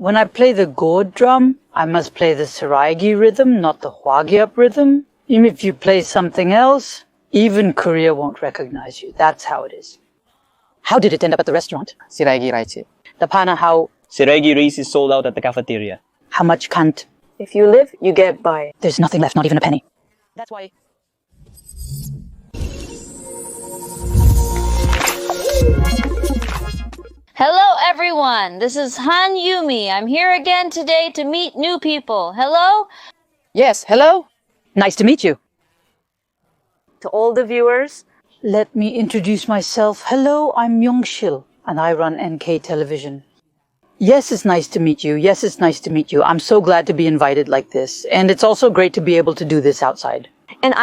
When I play the gourd drum, I must play the Saraigi rhythm, not the Hwagyup rhythm. Even if you play something else, even Korea won't recognize you. That's how it is. How did it end up at the restaurant? Siraigi rice. Tapana, how? Siraigi rice is sold out at the cafeteria. How much can't? If you live, you get by. There's nothing left, not even a penny. That's why. Hello everyone, this is Han Yumi. I'm here again today to meet new people. Hello? Yes, hello? Nice to meet you. To all the viewers, Let me introduce myself. Hello, I'm Myungshil, and I run NK Television. Yes, it's nice to meet you. Yes, it's nice to meet you. I'm so glad to be invited like this. And it's also great to be able to do this outside. and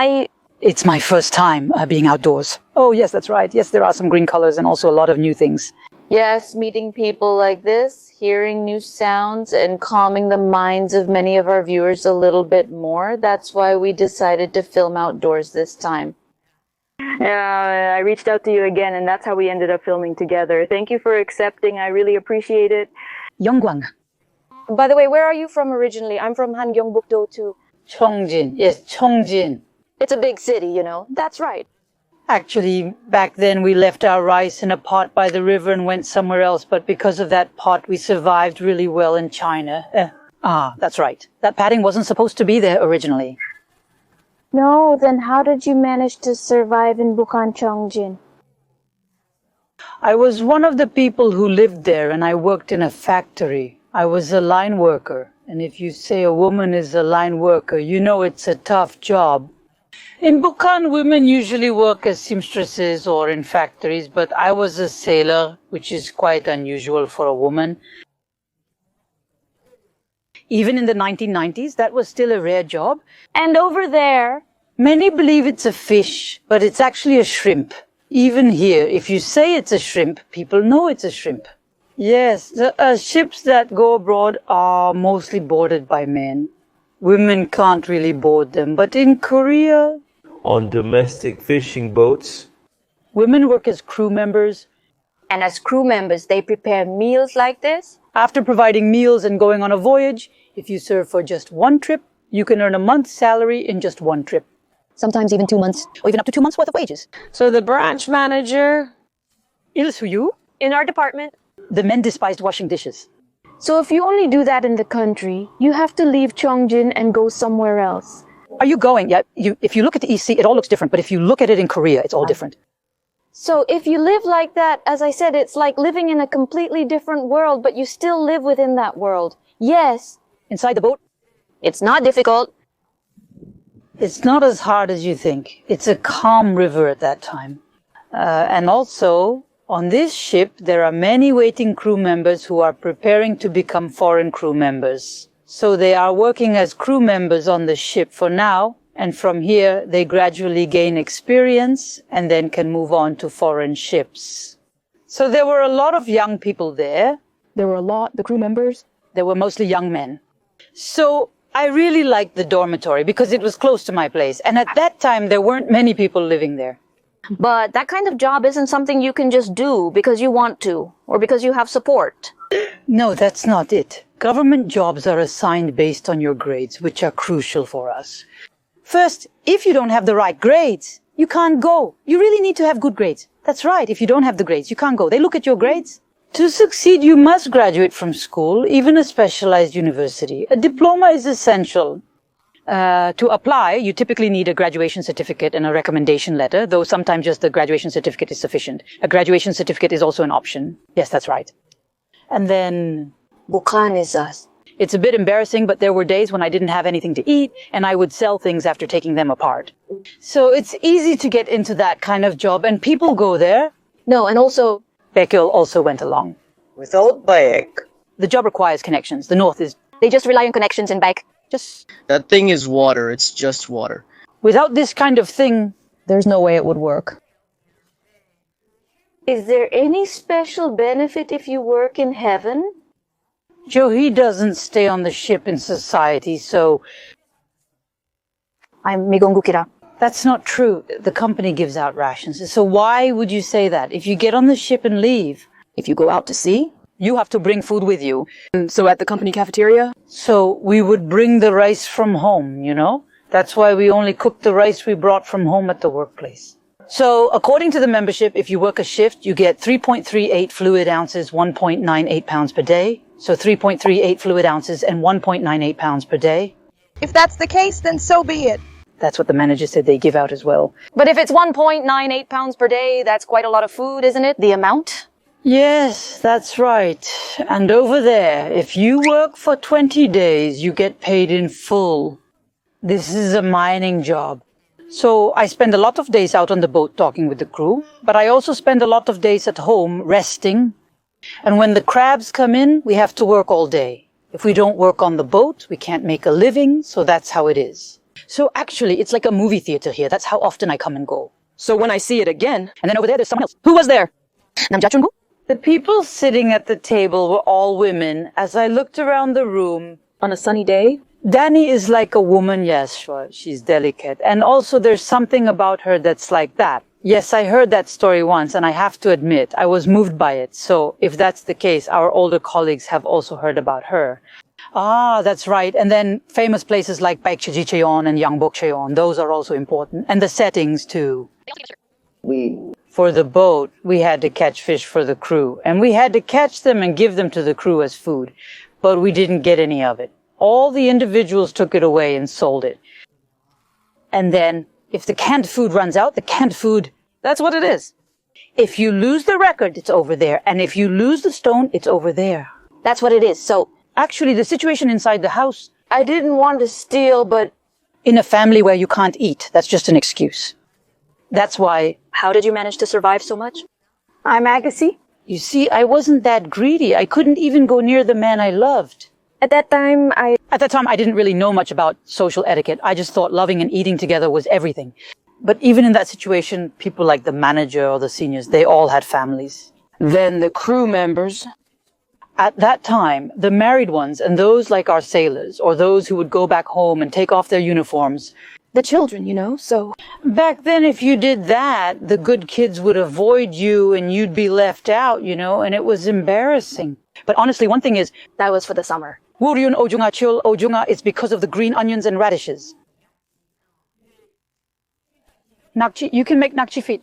It's my first time being outdoors. Oh, yes, that's right. Yes, there are some green colors and also a lot of new things. Yes, meeting people like this, hearing new sounds, and calming the minds of many of our viewers a little bit more. That's why we decided to film outdoors this time. I reached out to you again, and that's how we ended up filming together. Thank you for accepting. I really appreciate it. Yeonggwang. By the way, where are you from originally? I'm from Hangyeongbuk-do too. Cheongjin. Yes, Cheongjin. It's a big city, you know. That's right. Actually, back then we left our rice in a pot by the river and went somewhere else, but because of that pot we survived really well in China. That's right. That padding wasn't supposed to be there originally. No, then how did you manage to survive in Bukhan Cheongjin? I was one of the people who lived there and I worked in a factory. I was a line worker, and if you say a woman is a line worker, you know it's a tough job. In Bukhan, women usually work as seamstresses or in factories, but I was a sailor, which is quite unusual for a woman. Even in the 1990s, that was still a rare job. And over there, Many believe it's a fish, but it's actually a shrimp. Even here, if you say it's a shrimp, people know it's a shrimp. Yes, the ships that go abroad are mostly boarded by men. Women can't really board them, but in Korea, On domestic fishing boats, women work as crew members. And as crew members, they prepare meals like this? After providing meals and going on a voyage, if you serve for just one trip, you can earn a month's salary in just one trip. Sometimes even 2 months, or even up to 2 months worth of wages. So the branch manager Il-suyu, in our department. the men despised washing dishes. so if you only do that in the country, you have to leave Cheongjin and go somewhere else. Are you going? Yeah, if you look at the EC, it all looks different, but if you look at it in Korea, it's all different. So if you live like that, as I said, it's like living in a completely different world, but you still live within that world. Yes, Inside the boat, It's not difficult. it's not as hard as you think. It's a calm river at that time. And also, on this ship, there are many waiting crew members who are preparing to become foreign crew members. So they are working as crew members on the ship for now, and from here they gradually gain experience and then can move on to foreign ships. So there were a lot of young people there. The crew members. They were mostly young men. So I really liked the dormitory because it was close to my place. And at that time, there weren't many people living there. But that kind of job isn't something you can just do because you want to, or because you have support. No, that's not it. Government jobs are assigned based on your grades, which are crucial for us. First, if you don't have the right grades, you can't go. You really need to have good grades. That's right. If you don't have the grades, you can't go. They look at your grades. To succeed, you must graduate from school, even a specialized university. A diploma is essential. To apply, you typically need a graduation certificate and a recommendation letter, though sometimes just the graduation certificate is sufficient. A graduation certificate is also an option. Yes, that's right. And then Bukhan is us. it's a bit embarrassing, but there were days when I didn't have anything to eat, and I would sell things after taking them apart. So it's easy to get into that kind of job, and people go there. No, and also, Baekhyul also went along. Without Baek, The job requires connections. The North is they just rely on connections and back. just... that thing is water. It's just water. Without this kind of thing, There's no way it would work. is there any special benefit if you work in heaven? Joe, doesn't stay on the ship in society, so I'm Migongukira. that's not true. The company gives out rations. So why would you say that? If you get on the ship and leave, If you go out to sea, You have to bring food with you. So at the company cafeteria? So we would bring the rice from home, you know? That's why we only cooked the rice we brought from home at the workplace. So according to the membership, if you work a shift, you get 3.38 fluid ounces, 1.98 pounds per day. So 3.38 fluid ounces and 1.98 pounds per day. If that's the case, then so be it. That's what the manager said they give out as well. But if it's 1.98 pounds per day, that's quite a lot of food, isn't it? The amount? Yes, that's right. And over there, if you work for 20 days, you get paid in full. This is a mining job. So I spend a lot of days out on the boat talking with the crew, but I also spend a lot of days at home resting. And when the crabs come in, we have to work all day. If we don't work on the boat, we can't make a living, so that's how it is. So actually, it's like a movie theater here. That's how often I come and go. So when I see it again... And then over there, there's someone else. Who was there? Namjachungu? The people sitting at the table were all women. As I looked around the room... On a sunny day? Danny is like a woman, yes, sure. She's delicate. And also there's something about her that's like that. Yes, I heard that story once, and I have to admit, I was moved by it. So if that's the case, our older colleagues have also heard about her. Ah, that's right. And then famous places like Lee-Cherun and Cheongjin, those are also important. And the settings too. For the boat, we had to catch fish for the crew. And we had to catch them and give them to the crew as food. But we didn't get any of it. All the individuals took it away and sold it. And then, if the canned food runs out, the canned food, that's what it is. If you lose the record, it's over there. And if you lose the stone, it's over there. That's what it is. So, actually, the situation inside the house... I didn't want to steal, but... In a family where you can't eat, that's just an excuse. That's why... How did you manage to survive so much? I'm Agassi. You see, I wasn't that greedy. I couldn't even go near the man I loved. At that time, I didn't really know much about social etiquette. I just thought loving and eating together was everything. But even in that situation, people like the manager or the seniors, they all had families. Then the crew members. At that time, the married ones and those like our sailors, or those who would go back home and take off their uniforms. The children, you know, so... Back then, if you did that, the good kids would avoid you and you'd be left out, you know, and it was embarrassing. But honestly, one thing is... That was for the summer. Wuryun ojunga chul ojunga, it's because of the green onions and radishes. Nakchi, you can make nakchi feet.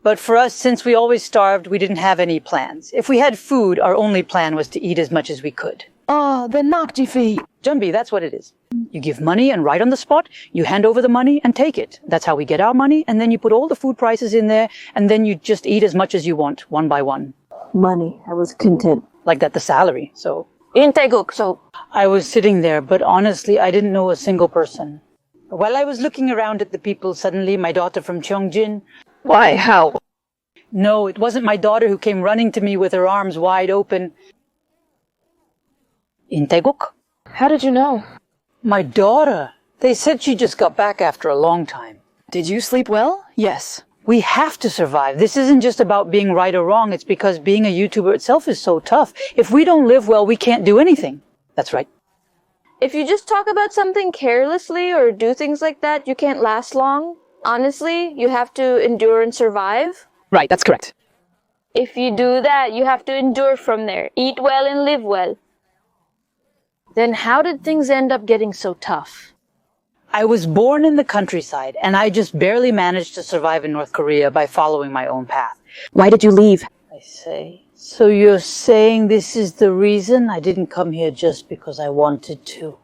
But for us, since we always starved, we didn't have any plans. If we had food, our only plan was to eat as much as we could. Ah, the nakchi feet. Jumbi, that's what it is. You give money and right on the spot, you hand over the money and take it. That's how we get our money, and then you put all the food prices in there, and then you just eat as much as you want, one by one. Money. I was content. Like that, the salary, so... In Taeguk, so... I was sitting there, but honestly, I didn't know a single person. While I was looking around at the people, suddenly my daughter from Cheongjin... Why? How? No, it wasn't my daughter who came running to me with her arms wide open. In Taeguk? How did you know? My daughter. They said she just got back after a long time. Did you sleep well? Yes. We have to survive. This isn't just about being right or wrong. It's because being a YouTuber itself is so tough. If we don't live well, we can't do anything. That's right. If you just talk about something carelessly or do things like that, you can't last long. Honestly, you have to endure and survive. Right, that's correct. If you do that, you have to endure from there. Eat well and live well. Then how did things end up getting so tough? I was born in the countryside, and I just barely managed to survive in North Korea by following my own path. Why did you leave? I say. So you're saying this is the reason I didn't come here just because I wanted to?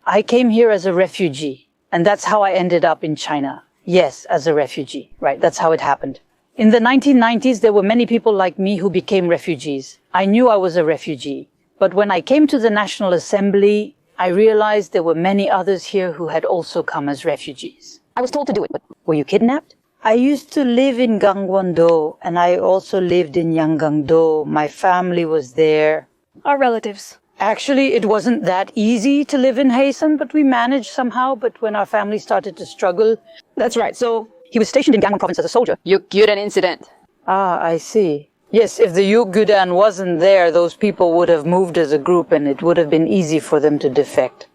I came here as a refugee, and that's how I ended up in China. Yes, as a refugee. Right, that's how it happened. In the 1990s, there were many people like me who became refugees. I knew I was a refugee. But when I came to the National Assembly, I realized there were many others here who had also come as refugees. I was told to do it, but... Were you kidnapped? I used to live in Gangwon-do, and I also lived in Yanggangdo. My family was there. Our relatives. Actually, it wasn't that easy to live in Haesan, but we managed somehow. But when our family started to struggle... That's right, so... He was stationed in Gangwon province as a soldier. Yukgyudan incident. Ah, I see. Yes, if the Yukgyudan wasn't there, those people would have moved as a group and it would have been easy for them to defect.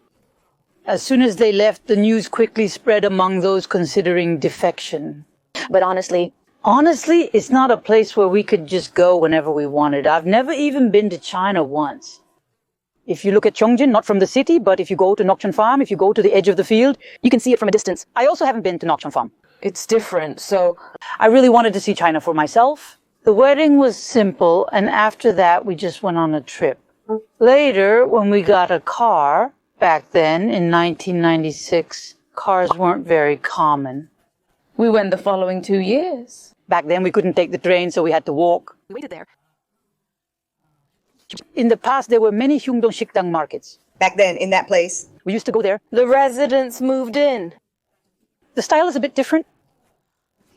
As soon as they left, the news quickly spread among those considering defection. But honestly, Honestly, it's not a place where we could just go whenever we wanted. I've never even been to China once. If you look at Cheongjin, not from the city, but if you go to Nokchon Farm, if you go to the edge of the field, You can see it from a distance. I also haven't been to Nokchon Farm. It's different, so... I really wanted to see China for myself. The wedding was simple, and after that, we just went on a trip. Later, when we got a car, back then, in 1996, cars weren't very common. We went the following 2 years. Back then, we couldn't take the train, so we had to walk. We waited there. In the past, there were many Hyungdong Shikdang markets. Back then, in that place. We used to go there. The residents moved in. The style is a bit different.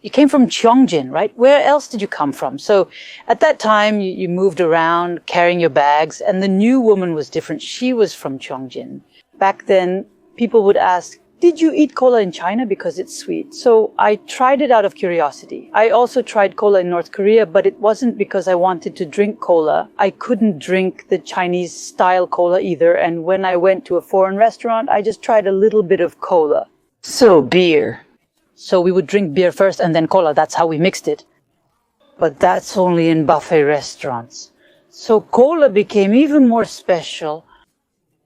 You came from Cheongjin, right? Where else did you come from? So at that time, you moved around carrying your bags, and the new woman was different. She was from Cheongjin. Back then, people would ask, did you eat cola in China because it's sweet? So I tried it out of curiosity. I also tried cola in North Korea, but it wasn't because I wanted to drink cola. I couldn't drink the Chinese style cola either. And when I went to a foreign restaurant, I just tried a little bit of cola. So beer. So we would drink beer first and then cola. That's how we mixed it. But that's only in buffet restaurants. So cola became even more special.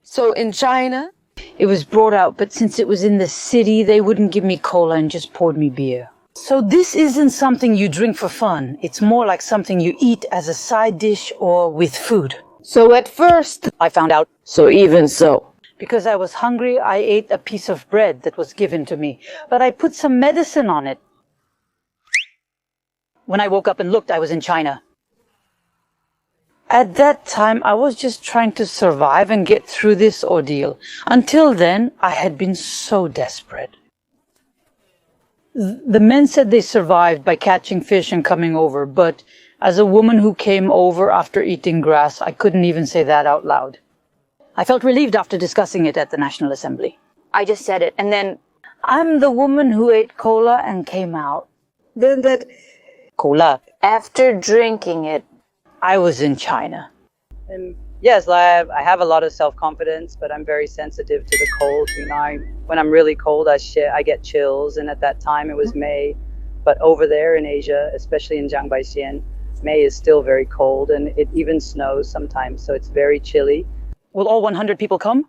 So in China? It was brought out, but since it was in the city, they wouldn't give me cola and just poured me beer. So this isn't something you drink for fun. It's more like something you eat as a side dish or with food. So at first, I found out. So even so. Because I was hungry, I ate a piece of bread that was given to me, but I put some medicine on it. When I woke up and looked, I was in China. At that time, I was just trying to survive and get through this ordeal. Until then, I had been so desperate. The men said they survived by catching fish and coming over, but as a woman who came over after eating grass, I couldn't even say that out loud. I felt relieved after discussing it at the National Assembly. I just said it, and then I'm the woman who ate cola and came out. Then that... Cola. After drinking it, I was in China. And yes, I have a lot of self-confidence, but I'm very sensitive to the cold. You know, when I'm really cold, I get chills, and at that time it was May. But over there in Asia, especially in Jiangbaixin, May is still very cold, and it even snows sometimes, so it's very chilly. Will all 100 people come?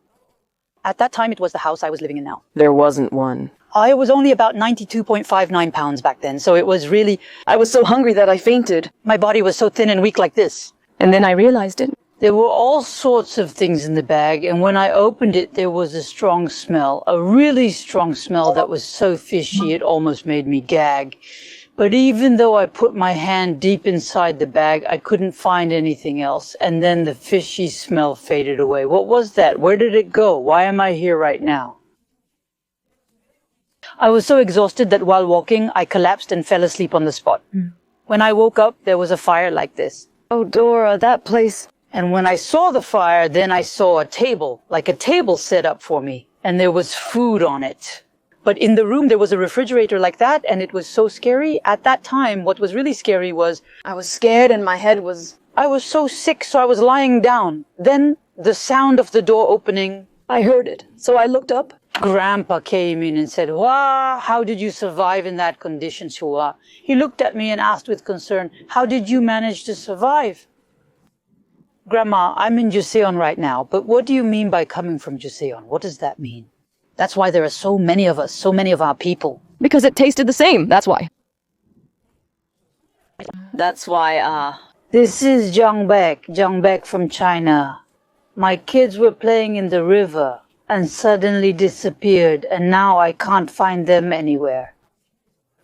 At that time, it was the house I was living in now. There wasn't one. I was only about 92.59 pounds back then, so it was really... I was so hungry that I fainted. My body was so thin and weak like this. And then I realized it. There were all sorts of things in the bag, and when I opened it, there was a strong smell, a really strong smell that was so fishy it almost made me gag. But even though I put my hand deep inside the bag, I couldn't find anything else, and then the fishy smell faded away. What was that? Where did it go? Why am I here right now? I was so exhausted that while walking, I collapsed and fell asleep on the spot. When I woke up, there was a fire like this. Oh, Dora, that place... And when I saw the fire, then I saw a table, like a table set up for me, and there was food on it. But in the room, there was a refrigerator like that, and it was so scary. At that time, what was really scary was... I was scared and my head was... I was so sick, so I was lying down. Then the sound of the door opening... I heard it, so I looked up. Grandpa came in and said, "Wow, how did you survive in that condition, Shua?" He looked at me and asked with concern, "How did you manage to survive?" "Grandma, I'm in Joseon right now, but what do you mean by coming from Joseon? What does that mean?" "That's why there are so many of us, so many of our people." Because it tasted the same, that's why. That's why, This is Zhongbek from China. My kids were playing in the river and suddenly disappeared, and now I can't find them anywhere.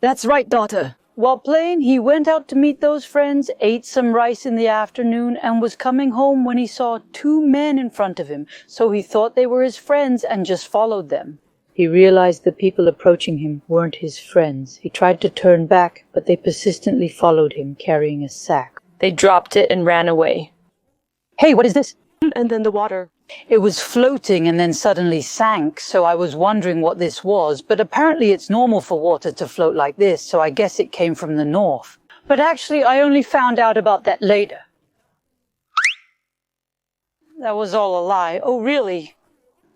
That's right, daughter. While playing, he went out to meet those friends, ate some rice in the afternoon, and was coming home when he saw two men in front of him, so he thought they were his friends and just followed them. He realized the people approaching him weren't his friends. He tried to turn back, but they persistently followed him, carrying a sack. They dropped it and ran away. "Hey, what is this?" And then the water. It was floating and then suddenly sank, so I was wondering what this was, but apparently it's normal for water to float like this, so I guess it came from the north. But actually, I only found out about that later. That was all a lie. Oh, really?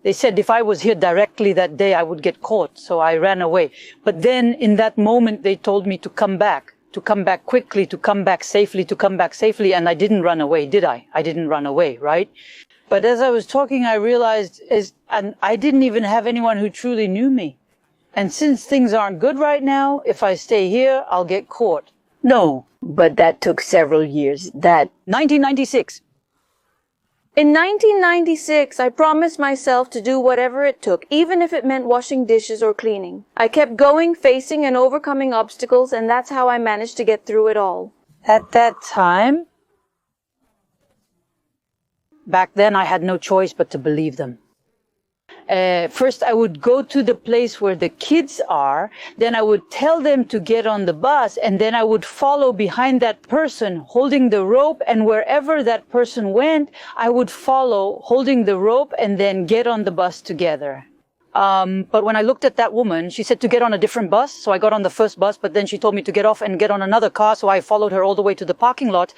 They said if I was here directly that day, I would get caught, so I ran away. But then, in that moment, they told me to come back. to come back quickly, to come back safely, to come back safely. And I didn't run away, did I? I didn't run away, right? But as I was talking, I realized, and I didn't even have anyone who truly knew me. And since things aren't good right now, if I stay here, I'll get caught. No. But that took several years. 1996. In 1996, I promised myself to do whatever it took, even if it meant washing dishes or cleaning. I kept going, facing and overcoming obstacles, and that's how I managed to get through it all. At that time, back then I had no choice but to believe them. First, I would go to the place where the kids are, then I would tell them to get on the bus, and then I would follow behind that person holding the rope, and wherever that person went, I would follow holding the rope and then get on the bus together. But when I looked at that woman, she said to get on a different bus, so I got on the first bus, but then she told me to get off and get on another car, so I followed her all the way to the parking lot.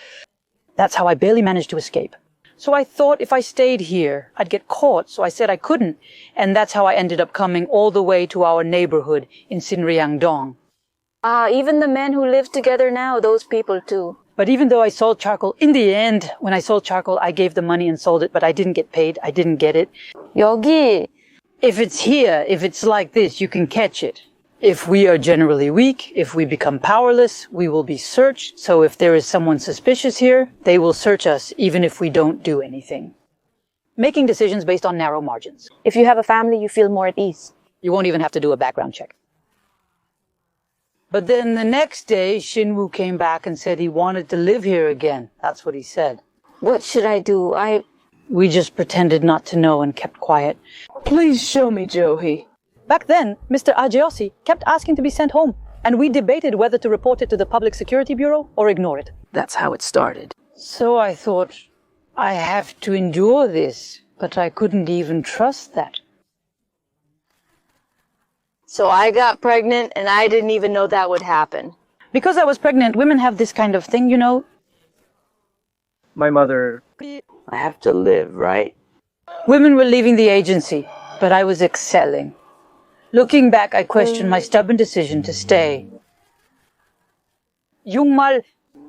That's how I barely managed to escape. So I thought if I stayed here, I'd get caught, so I said I couldn't. And that's how I ended up coming all the way to our neighborhood in Sinriangdong. Even the men who live together now, those people too. But even though I sold charcoal, in the end, when I sold charcoal, I gave the money and sold it, but I didn't get paid. I didn't get it. 여기. If it's here, if it's like this, you can catch it. If we are generally weak, if we become powerless, we will be searched. So if there is someone suspicious here, they will search us even if we don't do anything. Making decisions based on narrow margins. If you have a family, you feel more at ease. You won't even have to do a background check. But then the next day, Shinwoo came back and said he wanted to live here again. That's what he said. What should I do? We just pretended not to know and kept quiet. Please show me, Johi. Back then, Mr. Ajeosi kept asking to be sent home, and we debated whether to report it to the Public Security Bureau or ignore it. That's how it started. So I thought, I have to endure this, but I couldn't even trust that. So I got pregnant, and I didn't even know that would happen. Because I was pregnant, women have this kind of thing, you know. My mother... I have to live, right? Women were leaving the agency, but I was excelling. Looking back, I questioned my stubborn decision to stay. Jungmal,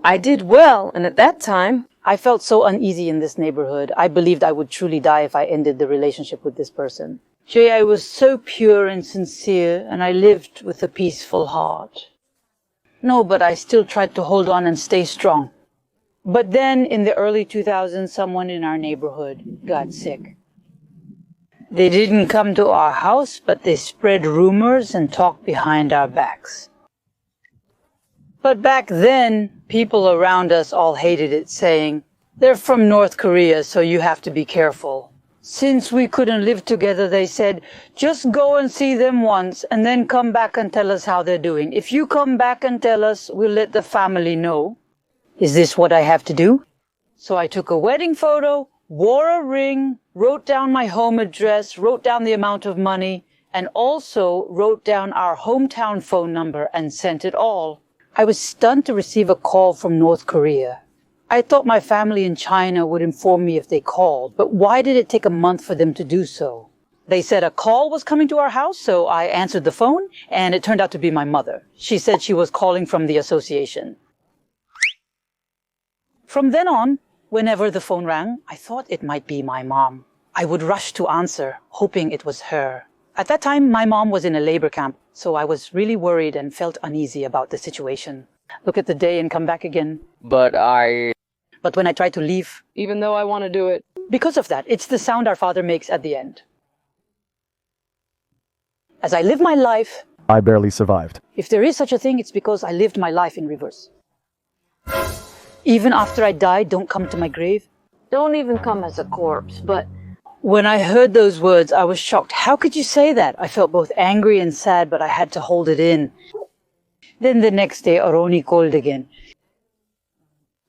I did well, and at that time, I felt so uneasy in this neighborhood. I believed I would truly die if I ended the relationship with this person. I was so pure and sincere, and I lived with a peaceful heart. No, but I still tried to hold on and stay strong. But then, in the early 2000s, someone in our neighborhood got sick. They didn't come to our house, but they spread rumors and talked behind our backs. But back then, people around us all hated it, saying, "They're from North Korea, so you have to be careful." Since we couldn't live together, they said, "Just go and see them once, and then come back and tell us how they're doing. If you come back and tell us, we'll let the family know." Is this what I have to do? So I took a wedding photo, wore a ring, wrote down my home address, wrote down the amount of money, and also wrote down our hometown phone number and sent it all. I was stunned to receive a call from North Korea. I thought my family in China would inform me if they called, but why did it take a month for them to do so? They said a call was coming to our house, so I answered the phone, and it turned out to be my mother. She said she was calling from the association. From then on, whenever the phone rang, I thought it might be my mom. I would rush to answer, hoping it was her. At that time, my mom was in a labor camp, so I was really worried and felt uneasy about the situation. Look at the day and come back again. But when I tried to leave, even though I want to do it, because of that, it's the sound our father makes at the end. As I live my life, I barely survived. If there is such a thing, it's because I lived my life in reverse. Even after I die, don't come to my grave. Don't even come as a corpse, but... When I heard those words, I was shocked. How could you say that? I felt both angry and sad, but I had to hold it in. Then the next day, Aroni called again.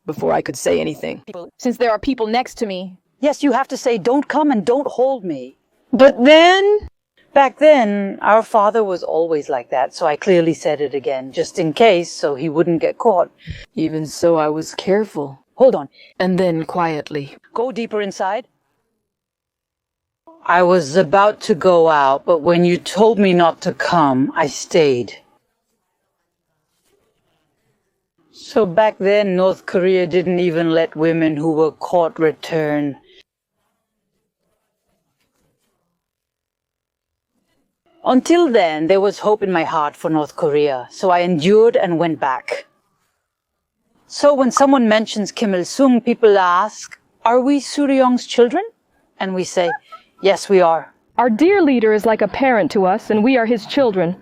Before I could say anything. Since there are people next to me. Yes, you have to say, don't come and don't hold me. But then... Back then, our father was always like that, so I clearly said it again, just in case, so he wouldn't get caught. Even so, I was careful. Hold on. And then quietly. Go deeper inside. I was about to go out, but when you told me not to come, I stayed. So back then, North Korea didn't even let women who were caught return. Until then, there was hope in my heart for North Korea, so I endured and went back. So when someone mentions Kim Il-sung, people ask, "Are we Suryong's children?" And we say, "Yes, we are." Our dear leader is like a parent to us, and we are his children.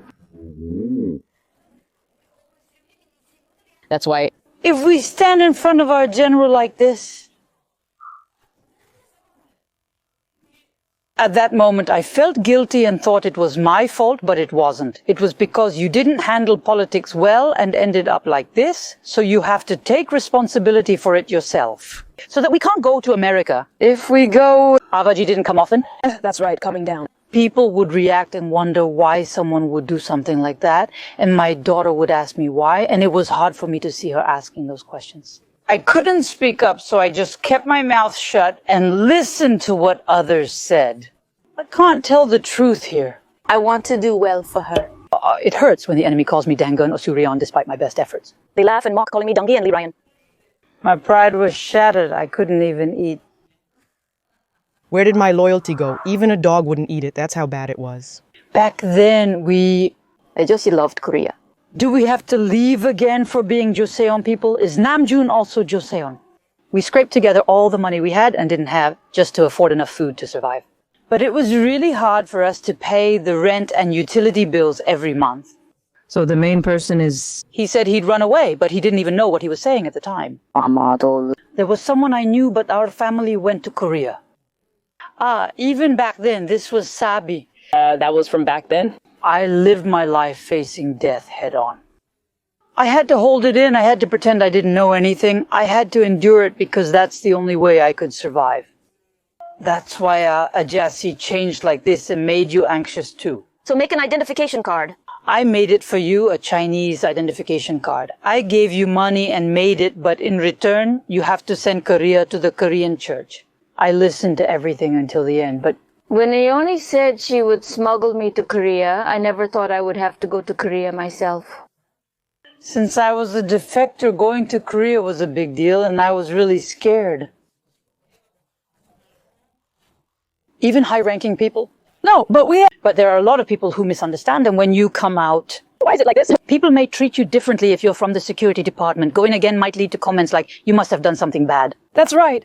That's why. If we stand in front of our general like this, at that moment, I felt guilty and thought it was my fault, but it wasn't. It was because you didn't handle politics well and ended up like this, so you have to take responsibility for it yourself. So that we can't go to America. If we go, Avaji didn't come often. That's right, coming down. People would react and wonder why someone would do something like that, and my daughter would ask me why, and it was hard for me to see her asking those questions. I couldn't speak up, so I just kept my mouth shut and listened to what others said. I can't tell the truth here. I want to do well for her. It hurts when the enemy calls me Dangun or Suryon despite my best efforts. They laugh and mock, calling me Dunggi and Lee-Ryan. My pride was shattered. I couldn't even eat. Where did my loyalty go? Even a dog wouldn't eat it. That's how bad it was. Back then, I just loved Korea. Do we have to leave again for being Joseon people? Is Namjoon also Joseon? We scraped together all the money we had and didn't have just to afford enough food to survive. But it was really hard for us to pay the rent and utility bills every month. So the main person is... He said he'd run away, but he didn't even know what he was saying at the time. There was someone I knew, but our family went to Korea. Even back then, this was Sabi. That was from back then? I lived my life facing death head on. I had to hold it in. I had to pretend I didn't know anything. I had to endure it because that's the only way I could survive. That's why Ajasi changed like this and made you anxious too. So make an identification card. I made it for you, a Chinese identification card. I gave you money and made it, but in return, you have to send Korea to the Korean church. I listened to everything until the end, but... When Naomi said she would smuggle me to Korea, I never thought I would have to go to Korea myself. Since I was a defector, going to Korea was a big deal, and I was really scared. Even high-ranking people? No, But there are a lot of people who misunderstand, and when you come out... Why is it like this? People may treat you differently if you're from the security department. Going again might lead to comments like, you must have done something bad. That's right.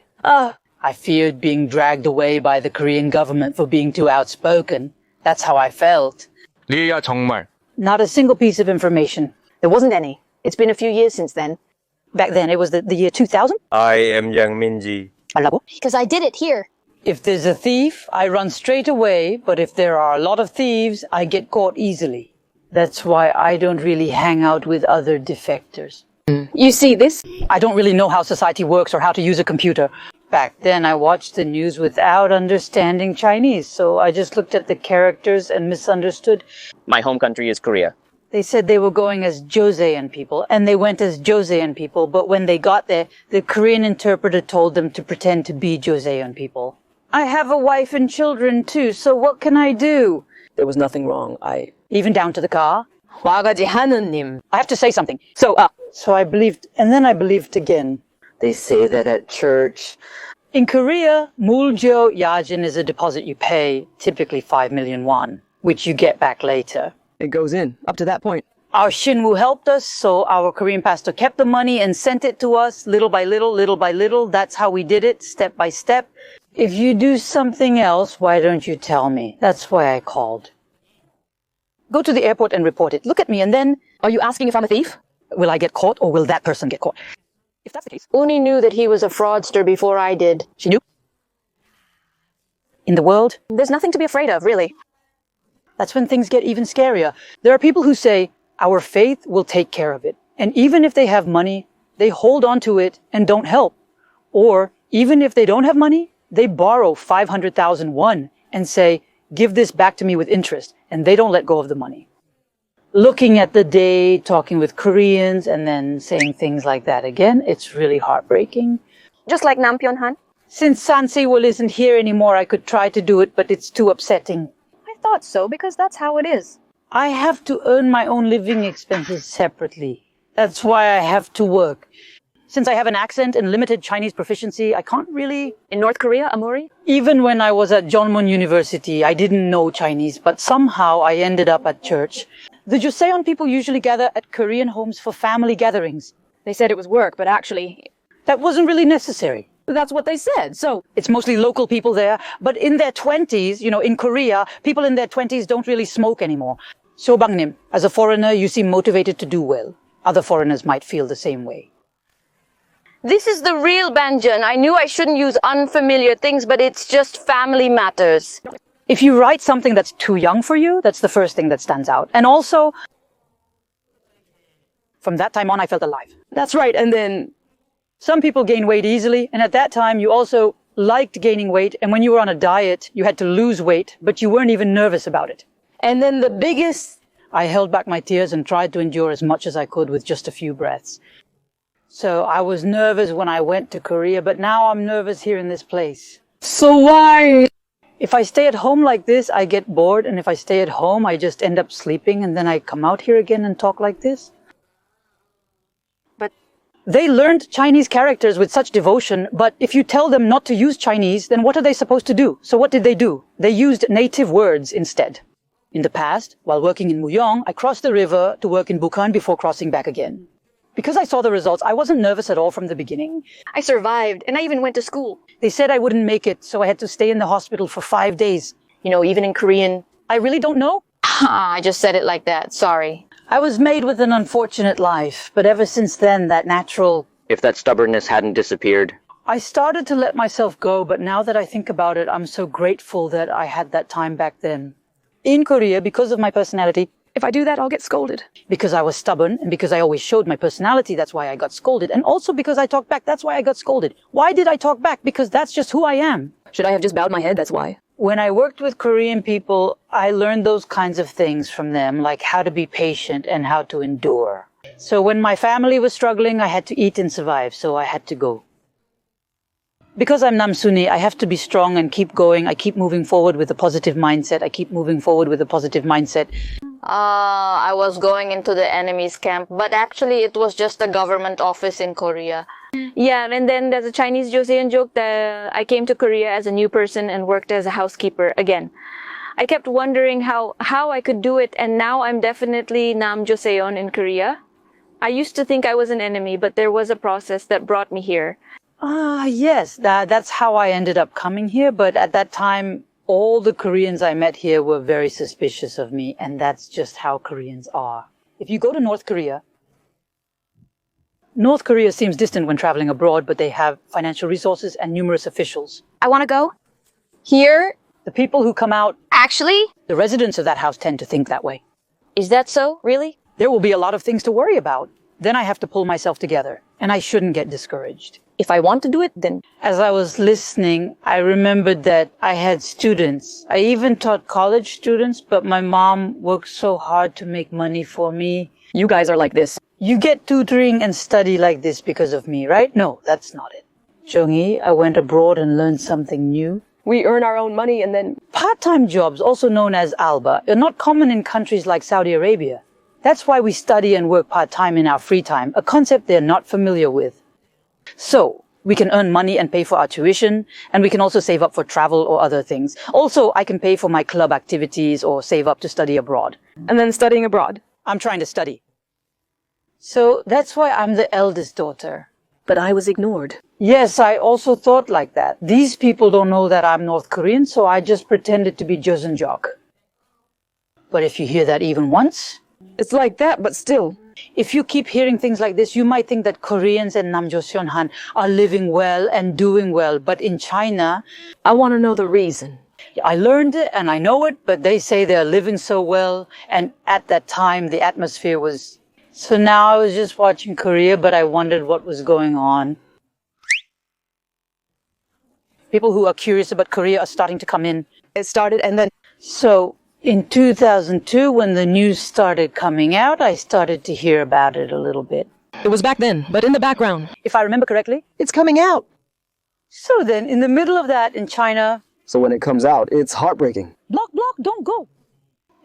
I feared being dragged away by the Korean government for being too outspoken. That's how I felt. 리야 정말. Not a single piece of information. There wasn't any. It's been a few years since then. Back then, it was the year 2000. I am Yang Minji. Because I did it here. If there's a thief, I run straight away, but if there are a lot of thieves, I get caught easily. That's why I don't really hang out with other defectors. You see this? I don't really know how society works or how to use a computer. Back then, I watched the news without understanding Chinese, so I just looked at the characters and misunderstood. My home country is Korea. They said they were going as Joseon people, and they went as Joseon people, but when they got there, the Korean interpreter told them to pretend to be Joseon people. I have a wife and children too, so what can I do? There was nothing wrong. Even down to the car? 와가지 하느님. I have to say something. So I believed, and then I believed again. They say that at church. In Korea, muljo yajin is a deposit you pay, typically 5 million won, which you get back later. It goes in, up to that point. Our Shinwoo helped us, so our Korean pastor kept the money and sent it to us little by little, little by little. That's how we did it, step by step. If you do something else, why don't you tell me? That's why I called. Go to the airport and report it. Look at me and then... Are you asking if I'm a thief? Will I get caught or will that person get caught? If that's the case... Uni knew that he was a fraudster before I did. She knew? In the world? There's nothing to be afraid of, really. That's when things get even scarier. There are people who say, our faith will take care of it. And even if they have money, they hold on to it and don't help. Or even if they don't have money, they borrow 500,000 won and say, give this back to me with interest. And they don't let go of the money. Looking at the day, talking with Koreans, and then saying things like that again, it's really heartbreaking. Just like Nampyeon-han? Since San Se-wol isn't here anymore, I could try to do it, but it's too upsetting. I thought so, because that's how it is. I have to earn my own living expenses separately. That's why I have to work. Since I have an accent and limited Chinese proficiency, I can't really... In North Korea, Amori? Even when I was at Jeonmun University, I didn't know Chinese, but somehow I ended up at church. The Joseon people usually gather at Korean homes for family gatherings. They said it was work, but actually... That wasn't really necessary. That's what they said, so... It's mostly local people there, but in their 20s, in Korea, people in their 20s don't really smoke anymore. So Bangnim, as a foreigner, you seem motivated to do well. Other foreigners might feel the same way. This is the real Banjun. I knew I shouldn't use unfamiliar things, but it's just family matters. If you write something that's too young for you, that's the first thing that stands out. And also, from that time on, I felt alive. That's right, and then... Some people gain weight easily, and at that time, you also liked gaining weight, and when you were on a diet, you had to lose weight, but you weren't even nervous about it. And then the biggest... I held back my tears and tried to endure as much as I could with just a few breaths. So I was nervous when I went to Korea, but now I'm nervous here in this place. So why? If I stay at home like this, I get bored, and if I stay at home, I just end up sleeping, and then I come out here again and talk like this. But they learned Chinese characters with such devotion, but if you tell them not to use Chinese, then what are they supposed to do? So what did they do? They used native words instead. In the past, while working in Muyong, I crossed the river to work in Bukhan before crossing back again. Because I saw the results, I wasn't nervous at all from the beginning. I survived, and I even went to school. They said I wouldn't make it, so I had to stay in the hospital for 5 days. Even in Korean. I really don't know. I just said it like that. Sorry. I was made with an unfortunate life, but ever since then, that natural... If that stubbornness hadn't disappeared. I started to let myself go, but now that I think about it, I'm so grateful that I had that time back then. In Korea, because of my personality... If I do that, I'll get scolded. Because I was stubborn, and because I always showed my personality, that's why I got scolded. And also because I talked back, that's why I got scolded. Why did I talk back? Because that's just who I am. Should I have just bowed my head? That's why. When I worked with Korean people, I learned those kinds of things from them, like how to be patient and how to endure. So when my family was struggling, I had to eat and survive, so I had to go. Because I'm Namsuni, I have to be strong and keep going. I keep moving forward with a positive mindset. I was going into the enemy's camp, but actually it was just a government office in Korea. Yeah, and then there's a Chinese Joseon joke that I came to Korea as a new person and worked as a housekeeper again. I kept wondering how I could do it, and now I'm definitely Nam Joseon in Korea. I used to think I was an enemy, but there was a process that brought me here. Yes, that's how I ended up coming here, but at that time, all the Koreans I met here were very suspicious of me, and that's just how Koreans are. If you go to North Korea seems distant when traveling abroad, but they have financial resources and numerous officials. I want to go. Here? The people who come out... Actually? The residents of that house tend to think that way. Is that so? Really? There will be a lot of things to worry about. Then I have to pull myself together, and I shouldn't get discouraged. If I want to do it, then... As I was listening, I remembered that I had students. I even taught college students, but my mom worked so hard to make money for me. You guys are like this. You get tutoring and study like this because of me, right? No, that's not it. Cheongi, I went abroad and learned something new. We earn our own money and then... Part-time jobs, also known as alba, are not common in countries like Saudi Arabia. That's why we study and work part-time in our free time, a concept they're not familiar with. So, we can earn money and pay for our tuition, and we can also save up for travel or other things. Also, I can pay for my club activities or save up to study abroad. And then studying abroad? I'm trying to study. So, that's why I'm the eldest daughter. But I was ignored. Yes, I also thought like that. These people don't know that I'm North Korean, so I just pretended to be Joseonjok. But if you hear that even once... It's like that, but still... If you keep hearing things like this, you might think that Koreans and Namjoseonhan are living well and doing well. But in China... I want to know the reason. I learned it and I know it, but they say they're living so well. And at that time, the atmosphere was... So now I was just watching Korea, but I wondered what was going on. People who are curious about Korea are starting to come in. It started and then... So... In 2002, when the news started coming out, I started to hear about it a little bit. It was back then, but in the background. If I remember correctly. It's coming out. So then, in the middle of that in China... So when it comes out, it's heartbreaking. Block, don't go.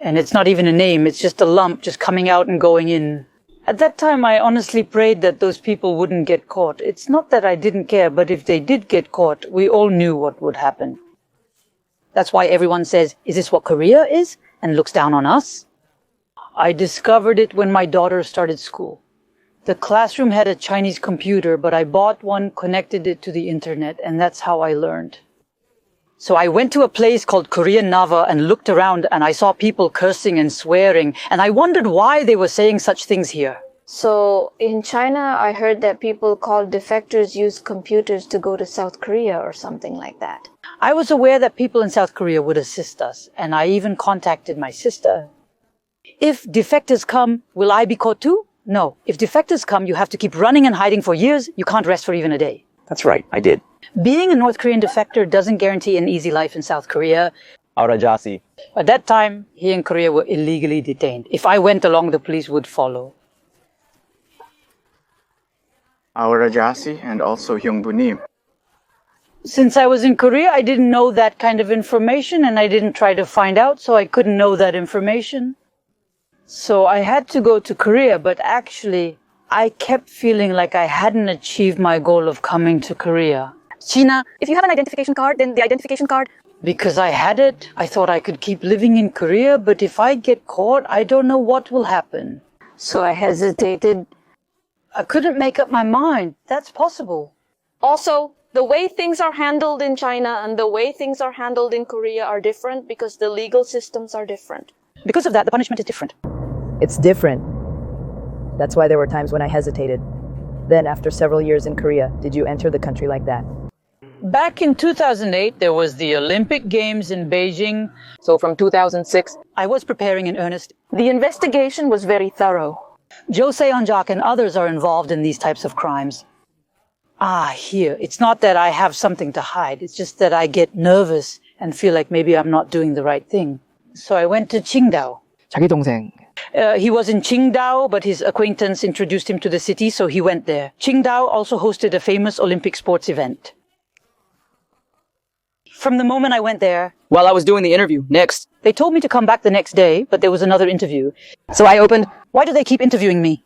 And it's not even a name, it's just a lump just coming out and going in. At that time, I honestly prayed that those people wouldn't get caught. It's not that I didn't care, but if they did get caught, we all knew what would happen. That's why everyone says, is this what Korea is? And looks down on us. I discovered it when my daughter started school. The classroom had a Chinese computer, but I bought one, connected it to the internet, and that's how I learned. So I went to a place called Korean Nava and looked around, and I saw people cursing and swearing, and I wondered why they were saying such things here. So, in China, I heard that people called defectors use computers to go to South Korea or something like that. I was aware that people in South Korea would assist us, and I even contacted my sister. If defectors come, will I be caught too? No. If defectors come, you have to keep running and hiding for years. You can't rest for even a day. That's right, I did. Being a North Korean defector doesn't guarantee an easy life in South Korea. Aurajasi. At that time, he and Korea were illegally detained. If I went along, the police would follow. Aurajasi and also Hyungbunim. Since I was in Korea, I didn't know that kind of information, and I didn't try to find out, so I couldn't know that information. So I had to go to Korea, but actually, I kept feeling like I hadn't achieved my goal of coming to Korea. Gina, if you have an identification card, then the identification card... Because I had it, I thought I could keep living in Korea, but if I get caught, I don't know what will happen. So I hesitated. I couldn't make up my mind. That's possible. Also, the way things are handled in China and the way things are handled in Korea are different because the legal systems are different. Because of that, the punishment is different. It's different. That's why there were times when I hesitated. Then, after several years in Korea, did you enter the country like that? Back in 2008, there was the Olympic Games in Beijing. So from 2006, I was preparing in earnest. The investigation was very thorough. Jo Seon-jak and others are involved in these types of crimes. Here. It's not that I have something to hide. It's just that I get nervous and feel like maybe I'm not doing the right thing. So I went to Qingdao. 자기 동생. He was in Qingdao, but his acquaintance introduced him to the city, so he went there. Qingdao also hosted a famous Olympic sports event. From the moment I went there... While I was doing the interview, next. They told me to come back the next day, but there was another interview. So I opened... Why do they keep interviewing me?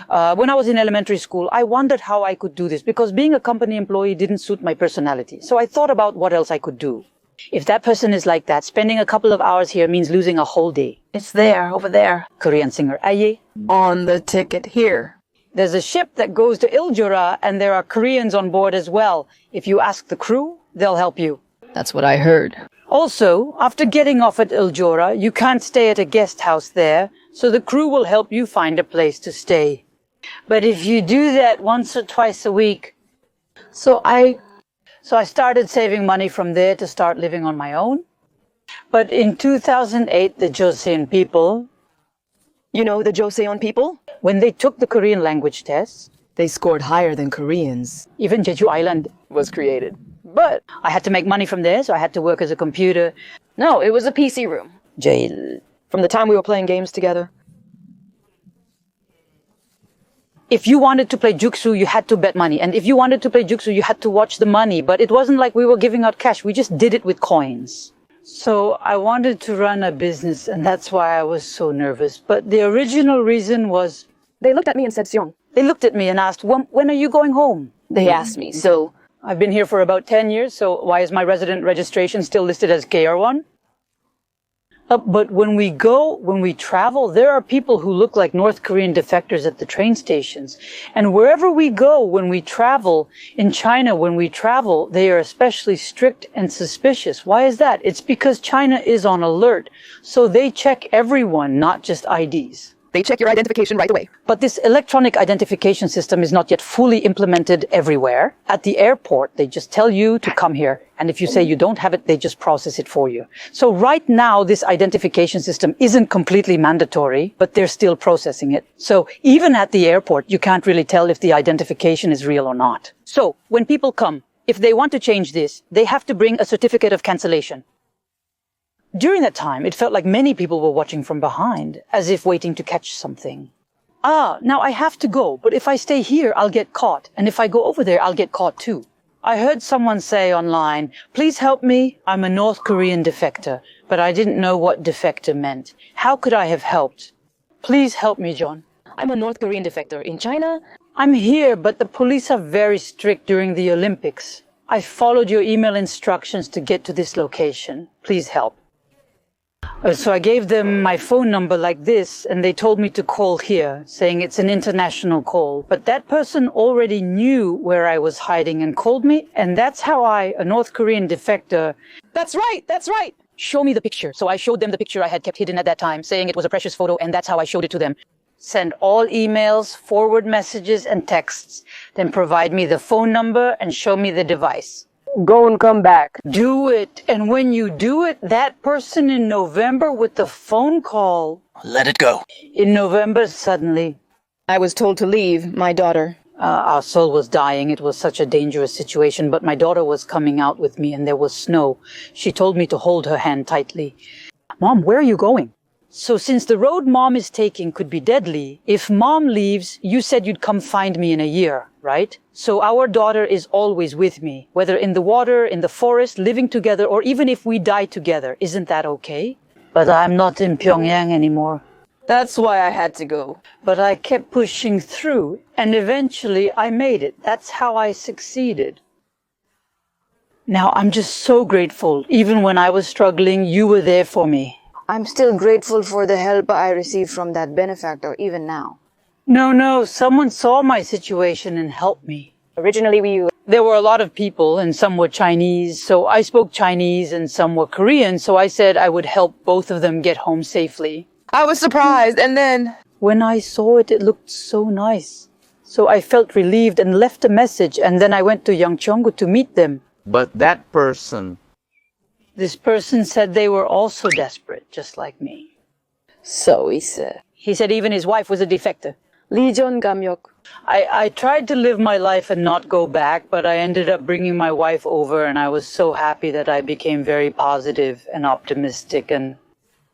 When I was in elementary school, I wondered how I could do this, because being a company employee didn't suit my personality. So I thought about what else I could do. If that person is like that, spending a couple of hours here means losing a whole day. It's there, over there. Korean singer, Aye. On the ticket here. There's a ship that goes to Iljura, and there are Koreans on board as well. If you ask the crew, they'll help you. That's what I heard. Also, after getting off at Iljura, you can't stay at a guest house there, so the crew will help you find a place to stay. But if you do that once or twice a week... So I started saving money from there to start living on my own. But in 2008, the Joseon people... You know the Joseon people? When they took the Korean language test... They scored higher than Koreans. Even Jeju Island was created. But I had to make money from there, so I had to work as a computer. No, it was a PC room. Jail. From the time we were playing games together. If you wanted to play Juksu, you had to bet money. And if you wanted to play Juksu, you had to watch the money. But it wasn't like we were giving out cash. We just did it with coins. So I wanted to run a business, and that's why I was so nervous. But the original reason was... They looked at me and said, Seong. They looked at me and asked, when are you going home? They asked me, so... I've been here for about 10 years, so why is my resident registration still listed as KR1? But when we travel, there are people who look like North Korean defectors at the train stations. And wherever we go, when we travel, in China, when we travel, they are especially strict and suspicious. Why is that? It's because China is on alert. So they check everyone, not just IDs. They check your identification right away. But this electronic identification system is not yet fully implemented everywhere. At the airport, they just tell you to come here. And if you say you don't have it, they just process it for you. So right now, this identification system isn't completely mandatory, but they're still processing it. So even at the airport, you can't really tell if the identification is real or not. So when people come, if they want to change this, they have to bring a certificate of cancellation. During that time, it felt like many people were watching from behind, as if waiting to catch something. Now I have to go, but if I stay here, I'll get caught. And if I go over there, I'll get caught too. I heard someone say online, please help me, I'm a North Korean defector, but I didn't know what defector meant. How could I have helped? Please help me, John. I'm a North Korean defector in China. I'm here, but the police are very strict during the Olympics. I followed your email instructions to get to this location. Please help. So I gave them my phone number like this, and they told me to call here, saying it's an international call. But that person already knew where I was hiding and called me, and that's how I, a North Korean defector... That's right! Show me the picture. So I showed them the picture I had kept hidden at that time, saying it was a precious photo, and that's how I showed it to them. Send all emails, forward messages, and texts. Then provide me the phone number and show me the device. Go and come back. Do it. And when you do it, that person in November with the phone call... Let it go. In November, suddenly... I was told to leave, my daughter. Our soul was dying. It was such a dangerous situation, but my daughter was coming out with me and there was snow. She told me to hold her hand tightly. Mom, where are you going? So since the road Mom is taking could be deadly, if Mom leaves, you said you'd come find me in a year, right? So our daughter is always with me, whether in the water, in the forest, living together, or even if we die together. Isn't that okay? But I'm not in Pyongyang anymore. That's why I had to go. But I kept pushing through, and eventually I made it. That's how I succeeded. Now I'm just so grateful. Even when I was struggling, you were there for me. I'm still grateful for the help I received from that benefactor, even now. No, someone saw my situation and helped me. Originally, there were a lot of people, and some were Chinese, so I spoke Chinese, and some were Korean, so I said I would help both of them get home safely. I was surprised, and then... When I saw it, it looked so nice. So I felt relieved and left a message, and then I went to Yeongcheongu to meet them. But that person... This person said they were also desperate, just like me. So he said. He said even his wife was a defector. Lee-Cherun 감역. I tried to live my life and not go back, but I ended up bringing my wife over, and I was so happy that I became very positive and optimistic, and...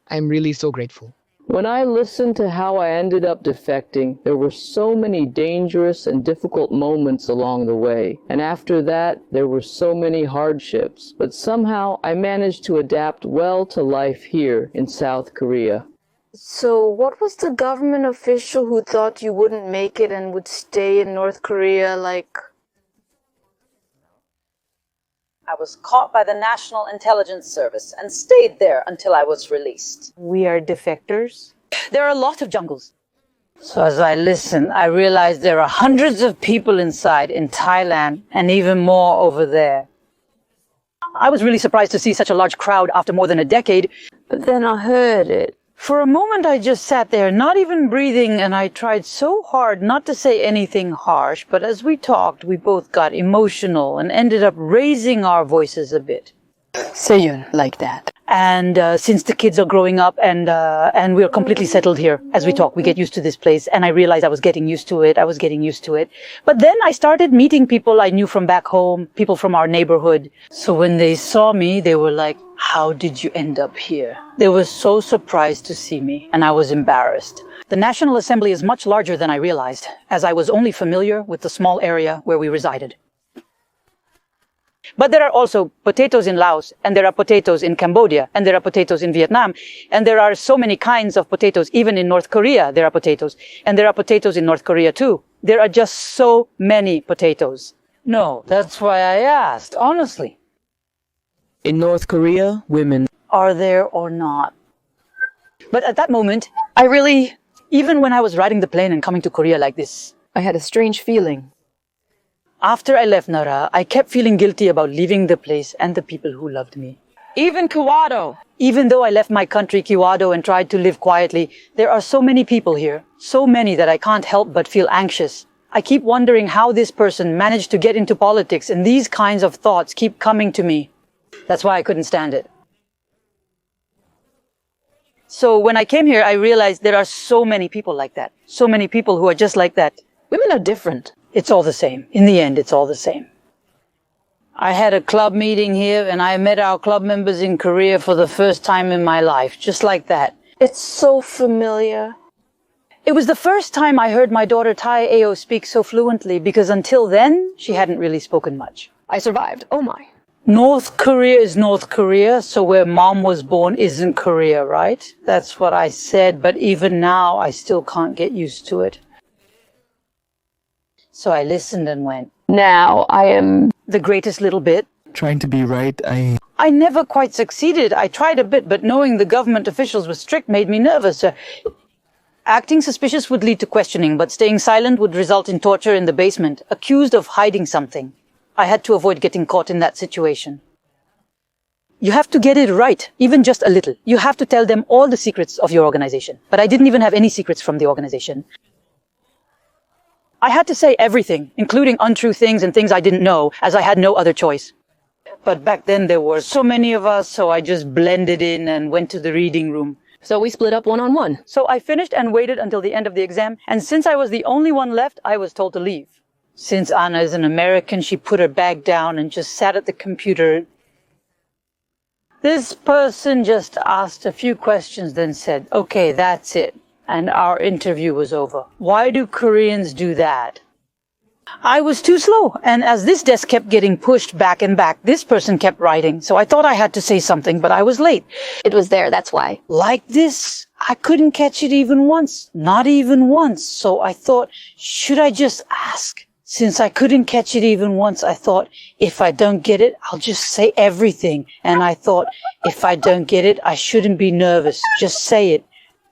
I'm really so grateful. When I listened to how I ended up defecting, there were so many dangerous and difficult moments along the way. And after that, there were so many hardships. But somehow, I managed to adapt well to life here in South Korea. So what was the government official who thought you wouldn't make it and would stay in North Korea like... I was caught by the National Intelligence Service and stayed there until I was released. We are defectors. There are a lot of jungles. So as I listened, I realized there are hundreds of people inside in Thailand and even more over there. I was really surprised to see such a large crowd after more than a decade. But then I heard it. For a moment, I just sat there, not even breathing, and I tried so hard not to say anything harsh, but as we talked, we both got emotional and ended up raising our voices a bit. Seiyun, like that. And since the kids are growing up and we're completely settled here, as we talk, we get used to this place, and I realized I was getting used to it. But then I started meeting people I knew from back home, people from our neighborhood. So when they saw me, they were like, "How did you end up here?" They were so surprised to see me, and I was embarrassed. The National Assembly is much larger than I realized, as I was only familiar with the small area where we resided. But there are also potatoes in Laos, and there are potatoes in Cambodia, and there are potatoes in Vietnam, and there are so many kinds of potatoes. Even in North Korea, there are potatoes, and there are potatoes in North Korea too. There are just so many potatoes. No, that's why I asked, honestly. In North Korea, women... Are there or not? But at that moment, even when I was riding the plane and coming to Korea like this, I had a strange feeling. After I left Nara, I kept feeling guilty about leaving the place and the people who loved me. Even Kiwado. Even though I left my country, Kiwado, and tried to live quietly, there are so many people here, so many that I can't help but feel anxious. I keep wondering how this person managed to get into politics, and these kinds of thoughts keep coming to me. That's why I couldn't stand it. So when I came here, I realized there are so many people like that. So many people who are just like that. Women are different. It's all the same. In the end, it's all the same. I had a club meeting here, and I met our club members in Korea for the first time in my life, just like that. It's so familiar. It was the first time I heard my daughter Tai Ao speak so fluently, because until then, she hadn't really spoken much. I survived. Oh my. North Korea is North Korea, so where Mom was born isn't Korea, right? That's what I said, but even now I still can't get used to it. So I listened and went, Now I am the greatest little bit. Trying to be right, I never quite succeeded. I tried a bit, but knowing the government officials were strict made me nervous. Acting suspicious would lead to questioning, but staying silent would result in torture in the basement, accused of hiding something. I had to avoid getting caught in that situation. You have to get it right, even just a little. You have to tell them all the secrets of your organization. But I didn't even have any secrets from the organization. I had to say everything, including untrue things and things I didn't know, as I had no other choice. But back then there were so many of us, so I just blended in and went to the reading room. So we split up one-on-one. So I finished and waited until the end of the exam, and since I was the only one left, I was told to leave. Since Anna is an American, she put her bag down and just sat at the computer. This person just asked a few questions, then said, okay, that's it. And our interview was over. Why do Koreans do that? I was too slow, and as this desk kept getting pushed back and back, this person kept writing, so I thought I had to say something, but I was late. It was there, that's why. Like this, I couldn't catch it even once. Not even once. So I thought, should I just ask? Since I couldn't catch it even once, I thought, if I don't get it, I'll just say everything. And I thought, if I don't get it, I shouldn't be nervous. Just say it.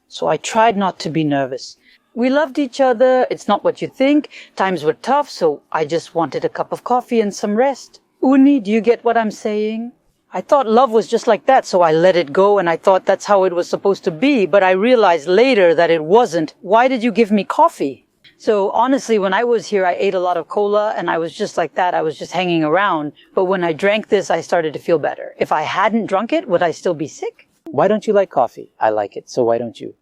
So I tried not to be nervous. We loved each other. It's not what you think. Times were tough, so I just wanted a cup of coffee and some rest. Uni, do you get what I'm saying? I thought love was just like that, so I let it go, and I thought that's how it was supposed to be, but I realized later that it wasn't. Why did you give me coffee? So honestly, when I was here, I ate a lot of cola, and I was just like that. I was just hanging around. But when I drank this, I started to feel better. If I hadn't drunk it, would I still be sick? Why don't you like coffee? I like it, so why don't you?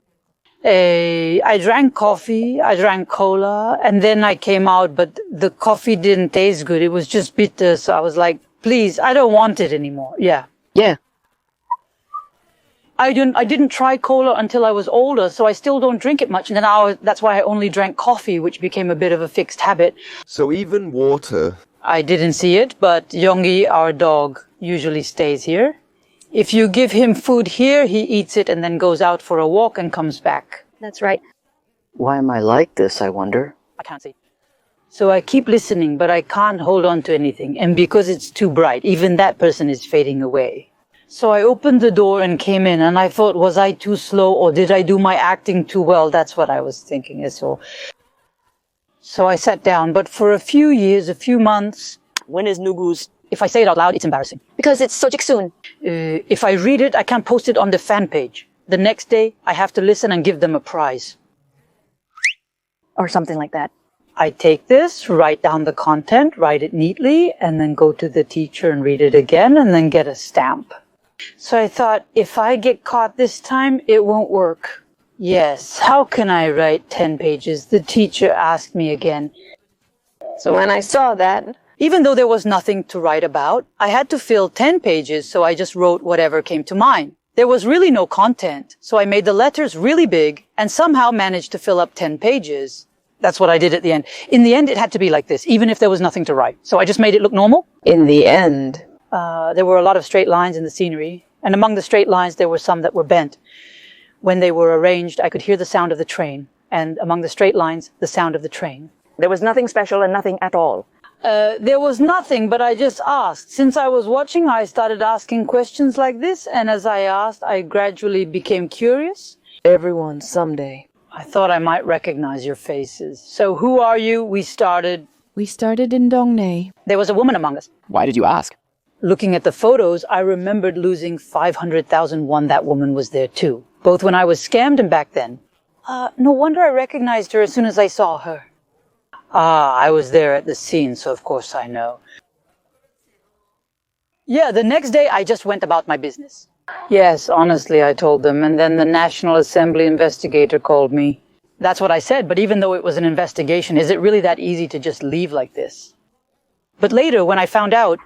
I drank coffee, I drank cola, and then I came out, but the coffee didn't taste good. It was just bitter, so I was like, please, I don't want it anymore. Yeah. I didn't try cola until I was older, so I still don't drink it much. And then that's why I only drank coffee, which became a bit of a fixed habit. So even water? I didn't see it, but Yongi, our dog, usually stays here. If you give him food here, he eats it and then goes out for a walk and comes back. That's right. Why am I like this, I wonder? I can't see. So I keep listening, but I can't hold on to anything. And because it's too bright, even that person is fading away. So I opened the door and came in, and I thought, was I too slow or did I do my acting too well? That's what I was thinking. So I sat down, but for a few years, a few months. When is Nugu's? If I say it out loud, it's embarrassing. Because it's Sojik soon. If I read it, I can't post it on the fan page. The next day, I have to listen and give them a prize. Or something like that. I take this, write down the content, write it neatly, and then go to the teacher and read it again, and then get a stamp. So I thought, if I get caught this time, it won't work. Yes, how can I write 10 pages? The teacher asked me again. So when I saw that, even though there was nothing to write about, I had to fill 10 pages, so I just wrote whatever came to mind. There was really no content, so I made the letters really big and somehow managed to fill up 10 pages. That's what I did at the end. In the end, it had to be like this, even if there was nothing to write. So I just made it look normal. In the end, there were a lot of straight lines in the scenery, and among the straight lines, there were some that were bent. When they were arranged, I could hear the sound of the train, and among the straight lines, the sound of the train. There was nothing special and nothing at all. There was nothing, but I just asked. Since I was watching, I started asking questions like this, and as I asked, I gradually became curious. Everyone someday. I thought I might recognize your faces. So who are you? We started in Dongney. There was a woman among us. Why did you ask? Looking at the photos, I remembered losing 500,000 won. That woman was there too, both when I was scammed and back then. No wonder I recognized her as soon as I saw her. I was there at the scene, so of course I know. Yeah, the next day I just went about my business. Yes, honestly, I told them, and then the National Assembly investigator called me. That's what I said, but even though it was an investigation, is it really that easy to just leave like this? But later, when I found out,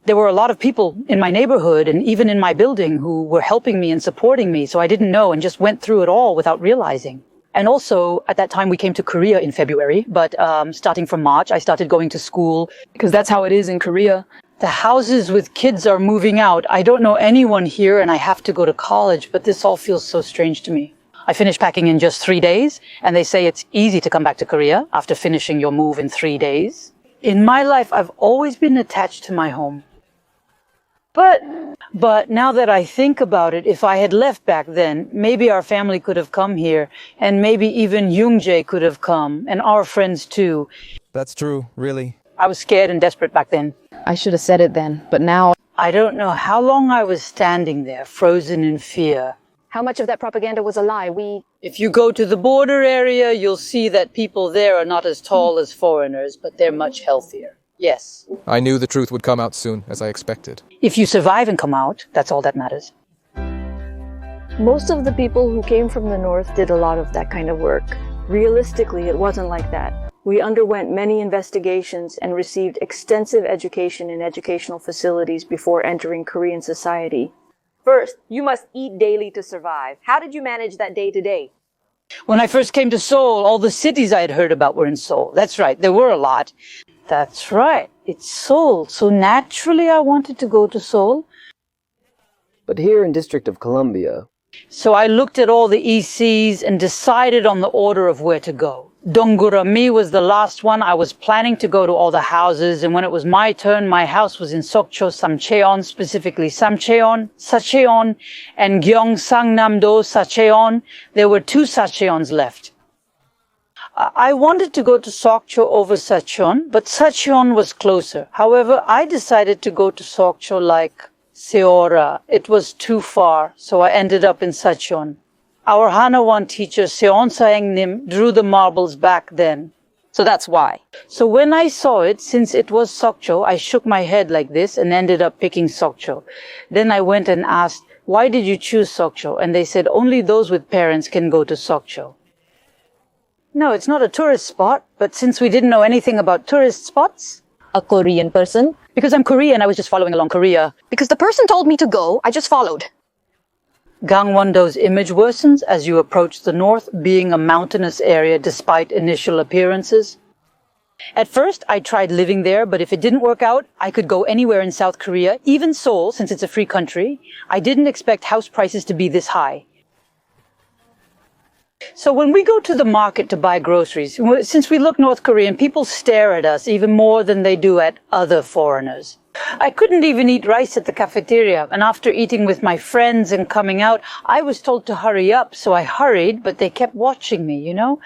there were a lot of people in my neighborhood and even in my building who were helping me and supporting me, so I didn't know and just went through it all without realizing. And also, at that time, we came to Korea in February, but starting from March, I started going to school. Because that's how it is in Korea. The houses with kids are moving out. I don't know anyone here and I have to go to college, but this all feels so strange to me. I finished packing in just 3 days, and they say it's easy to come back to Korea after finishing your move in 3 days. In my life, I've always been attached to my home. But now that I think about it, if I had left back then, maybe our family could have come here, and maybe even Yoongjin could have come, and our friends too. That's true, really. I was scared and desperate back then. I should have said it then, but now... I don't know how long I was standing there, frozen in fear. How much of that propaganda was a lie? If you go to the border area, you'll see that people there are not as tall as foreigners, but they're much healthier. Yes. I knew the truth would come out soon, as I expected. If you survive and come out, that's all that matters. Most of the people who came from the north did a lot of that kind of work. Realistically, it wasn't like that. We underwent many investigations and received extensive education in educational facilities before entering Korean society. First, you must eat daily to survive. How did you manage that day to day? When I first came to Seoul, all the cities I had heard about were in Seoul. That's right, there were a lot. That's right, it's Seoul. So naturally I wanted to go to Seoul. But here in District of Columbia... So I looked at all the ECs and decided on the order of where to go. Donggurami was the last one. I was planning to go to all the houses, and when it was my turn, my house was in Sokcho, Samcheon, specifically Samcheon, Sacheon, and Gyeongsangnam-do, Sacheon. There were 2 Sacheons left. I wanted to go to Sokcho over Sacheon, but Sacheon was closer. However, I decided to go to Sokcho like Seora. It was too far, so I ended up in Sacheon. Our Hanawan teacher, Seon Saeng-nim, drew the marbles back then. So that's why. So when I saw it, since it was Sokcho, I shook my head like this and ended up picking Sokcho. Then I went and asked, why did you choose Sokcho? And they said, only those with parents can go to Sokcho. No, it's not a tourist spot, but since we didn't know anything about tourist spots... A Korean person? Because I'm Korean, I was just following along Korea. Because the person told me to go, I just followed. Gangwon-do's image worsens as you approach the north, being a mountainous area despite initial appearances. At first, I tried living there, but if it didn't work out, I could go anywhere in South Korea, even Seoul, since it's a free country. I didn't expect house prices to be this high. So when we go to the market to buy groceries, since we look North Korean, people stare at us even more than they do at other foreigners. I couldn't even eat rice at the cafeteria, and after eating with my friends and coming out, I was told to hurry up, so I hurried, but they kept watching me, you know?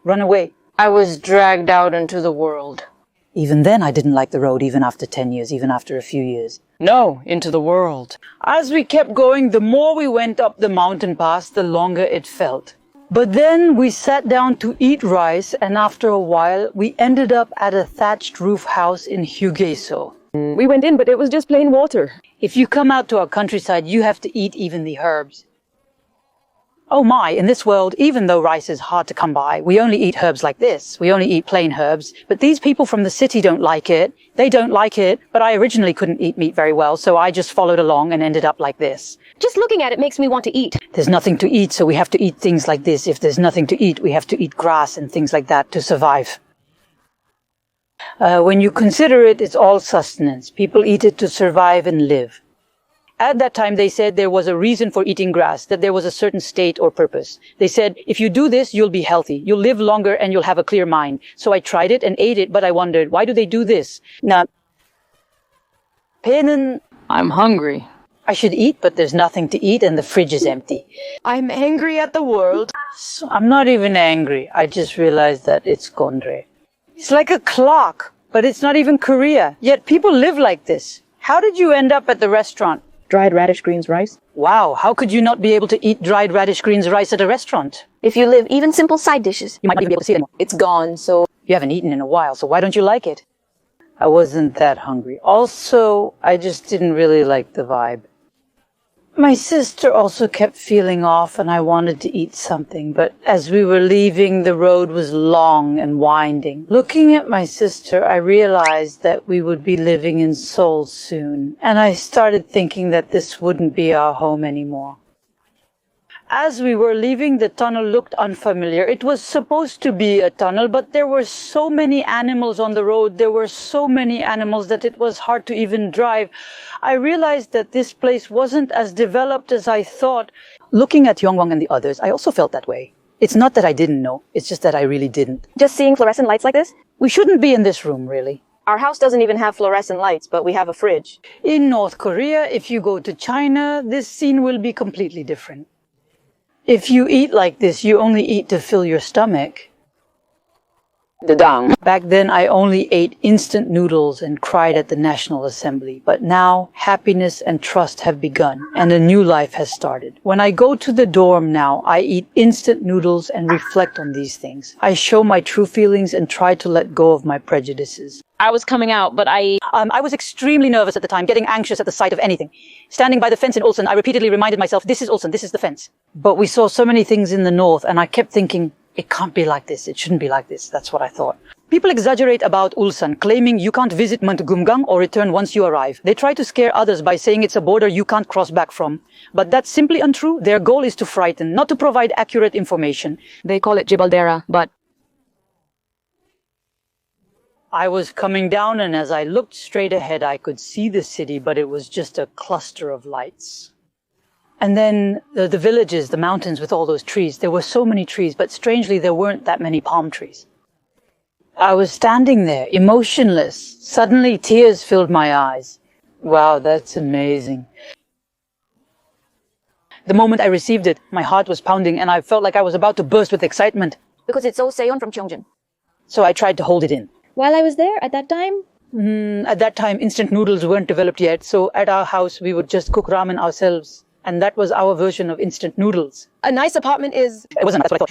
Run away. I was dragged out into the world. Even then, I didn't like the road, even after 10 years, even after a few years. No, into the world. As we kept going, the more we went up the mountain pass, the longer it felt. But then we sat down to eat rice, and after a while, we ended up at a thatched roof house in Hugyeso. We went in, but it was just plain water. If you come out to our countryside, you have to eat even the herbs. Oh my, in this world, even though rice is hard to come by, we only eat herbs like this. We only eat plain herbs. But these people from the city don't like it. They don't like it, but I originally couldn't eat meat very well, so I just followed along and ended up like this. Just looking at it makes me want to eat. There's nothing to eat, so we have to eat things like this. If there's nothing to eat, we have to eat grass and things like that to survive. When you consider it, it's all sustenance. People eat it to survive and live. At that time, they said there was a reason for eating grass, that there was a certain state or purpose. They said, if you do this, you'll be healthy. You'll live longer and you'll have a clear mind. So I tried it and ate it, but I wondered, why do they do this? Now, I'm hungry. I should eat, but there's nothing to eat and the fridge is empty. I'm angry at the world. So I'm not even angry. I just realized that it's Gondre. It's like a clock, but it's not even Korea. Yet people live like this. How did you end up at the restaurant? Dried radish greens rice. Wow, how could you not be able to eat dried radish greens rice at a restaurant? If you live even simple side dishes, you might not even be able to see it anymore. It's gone, so... You haven't eaten in a while, so why don't you like it? I wasn't that hungry. Also, I just didn't really like the vibe. My sister also kept feeling off and I wanted to eat something, but as we were leaving, the road was long and winding. Looking at my sister, I realized that we would be living in Seoul soon, and I started thinking that this wouldn't be our home anymore. As we were leaving, the tunnel looked unfamiliar. It was supposed to be a tunnel, but there were so many animals on the road. There were so many animals that it was hard to even drive. I realized that this place wasn't as developed as I thought. Looking at Yongwang and the others, I also felt that way. It's not that I didn't know. It's just that I really didn't. Just seeing fluorescent lights like this? We shouldn't be in this room, really. Our house doesn't even have fluorescent lights, but we have a fridge. In North Korea, if you go to China, this scene will be completely different. If you eat like this, you only eat to fill your stomach. Back then, I only ate instant noodles and cried at the National Assembly. But now, happiness and trust have begun, and a new life has started. When I go to the dorm now, I eat instant noodles and reflect on these things. I show my true feelings and try to let go of my prejudices. I was coming out, but I was extremely nervous at the time, getting anxious at the sight of anything. Standing by the fence in Ulsan, I repeatedly reminded myself, this is Ulsan, this is the fence. But we saw so many things in the north, and I kept thinking, it can't be like this. It shouldn't be like this. That's what I thought. People exaggerate about Ulsan, claiming you can't visit Mantugumgang or return once you arrive. They try to scare others by saying it's a border you can't cross back from. But that's simply untrue. Their goal is to frighten, not to provide accurate information. They call it Jibaldera, but... I was coming down, and as I looked straight ahead, I could see the city, but it was just a cluster of lights. And then the villages, the mountains with all those trees. There were so many trees, but strangely, there weren't that many palm trees. I was standing there, emotionless. Suddenly, tears filled my eyes. Wow, that's amazing. The moment I received it, my heart was pounding, and I felt like I was about to burst with excitement. Because it's so Seon from Cheongjin. So I tried to hold it in. While I was there, at that time? At that time, instant noodles weren't developed yet, so at our house, we would just cook ramen ourselves. And that was our version of instant noodles. A nice apartment is... It wasn't, that's what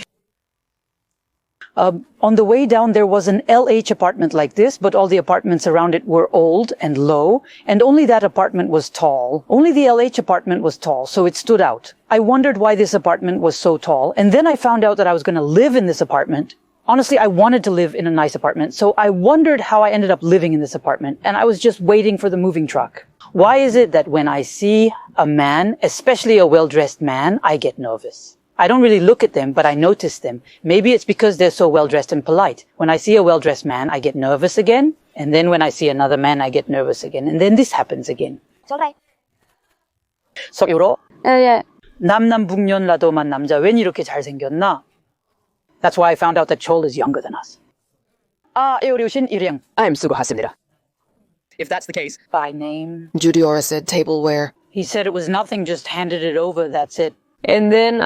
I thought. On the way down, there was an LH apartment like this, but all the apartments around it were old and low, and only that apartment was tall. Only the LH apartment was tall, so it stood out. I wondered why this apartment was so tall, and then I found out that I was going to live in this apartment. Honestly, I wanted to live in a nice apartment, so I wondered how I ended up living in this apartment, and I was just waiting for the moving truck. Why is it that when I see a man, especially a well-dressed man, I get nervous? I don't really look at them, but I notice them. Maybe it's because they're so well-dressed and polite. When I see a well-dressed man, I get nervous again, and then when I see another man, I get nervous again, and then this happens again. 석유로? 예. 남남북년라도만 남자 웬 이렇게 잘생겼나? That's why I found out that Chol is younger than us. 에오리우신 일행. I'm 수고하십니다. If that's the case. By name. Judiora said tableware. He said it was nothing, just handed it over, that's it. And then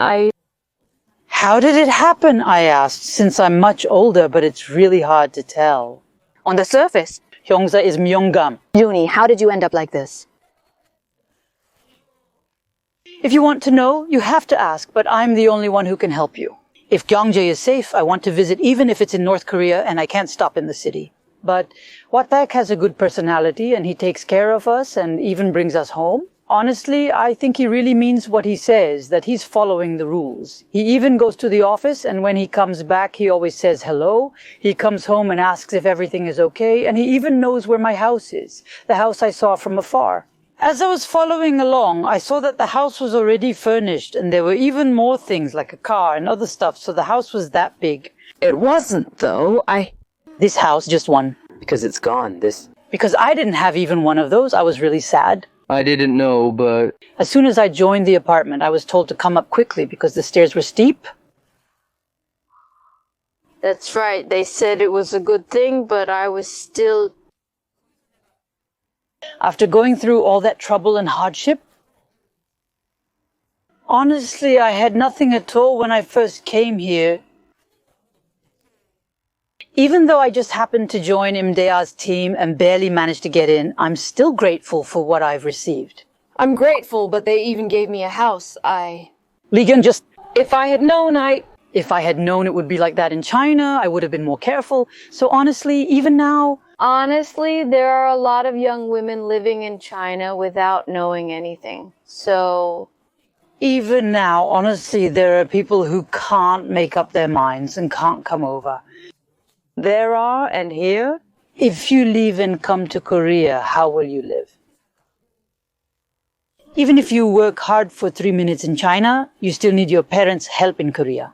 How did it happen, I asked, since I'm much older, but it's really hard to tell. on the surface. Hyungsa is Myungam. Juni, how did you end up like this? If you want to know, you have to ask, but I'm the only one who can help you. If Gyeongjae is safe, I want to visit even if it's in North Korea and I can't stop in the city. But Watak has a good personality and he takes care of us and even brings us home. Honestly, I think he really means what he says, that he's following the rules. He even goes to the office, and when he comes back, he always says hello. He comes home and asks if everything is okay, and he even knows where my house is, the house I saw from afar. As I was following along, I saw that the house was already furnished, and there were even more things like a car and other stuff, so the house was that big. It wasn't, though. This house, just one. Because it's gone, Because I didn't have even one of those, I was really sad. I didn't know, but... As soon as I joined the apartment, I was told to come up quickly because the stairs were steep. That's right. They said it was a good thing, but I was still... After going through all that trouble and hardship, honestly, I had nothing at all when I first came here. Even though I just happened to join Imdea's team and barely managed to get in, I'm still grateful for what I've received. I'm grateful, but they even gave me a house. Ligyun, just... If I had known, If I had known it would be like that in China, I would have been more careful. So honestly, even now... Honestly, there are a lot of young women living in China without knowing anything. So... Even now, honestly, there are people who can't make up their minds and can't come over. There are, and here, if you leave and come to Korea, how will you live? Even if you work hard for 3 minutes in China, you still need your parents' help in Korea.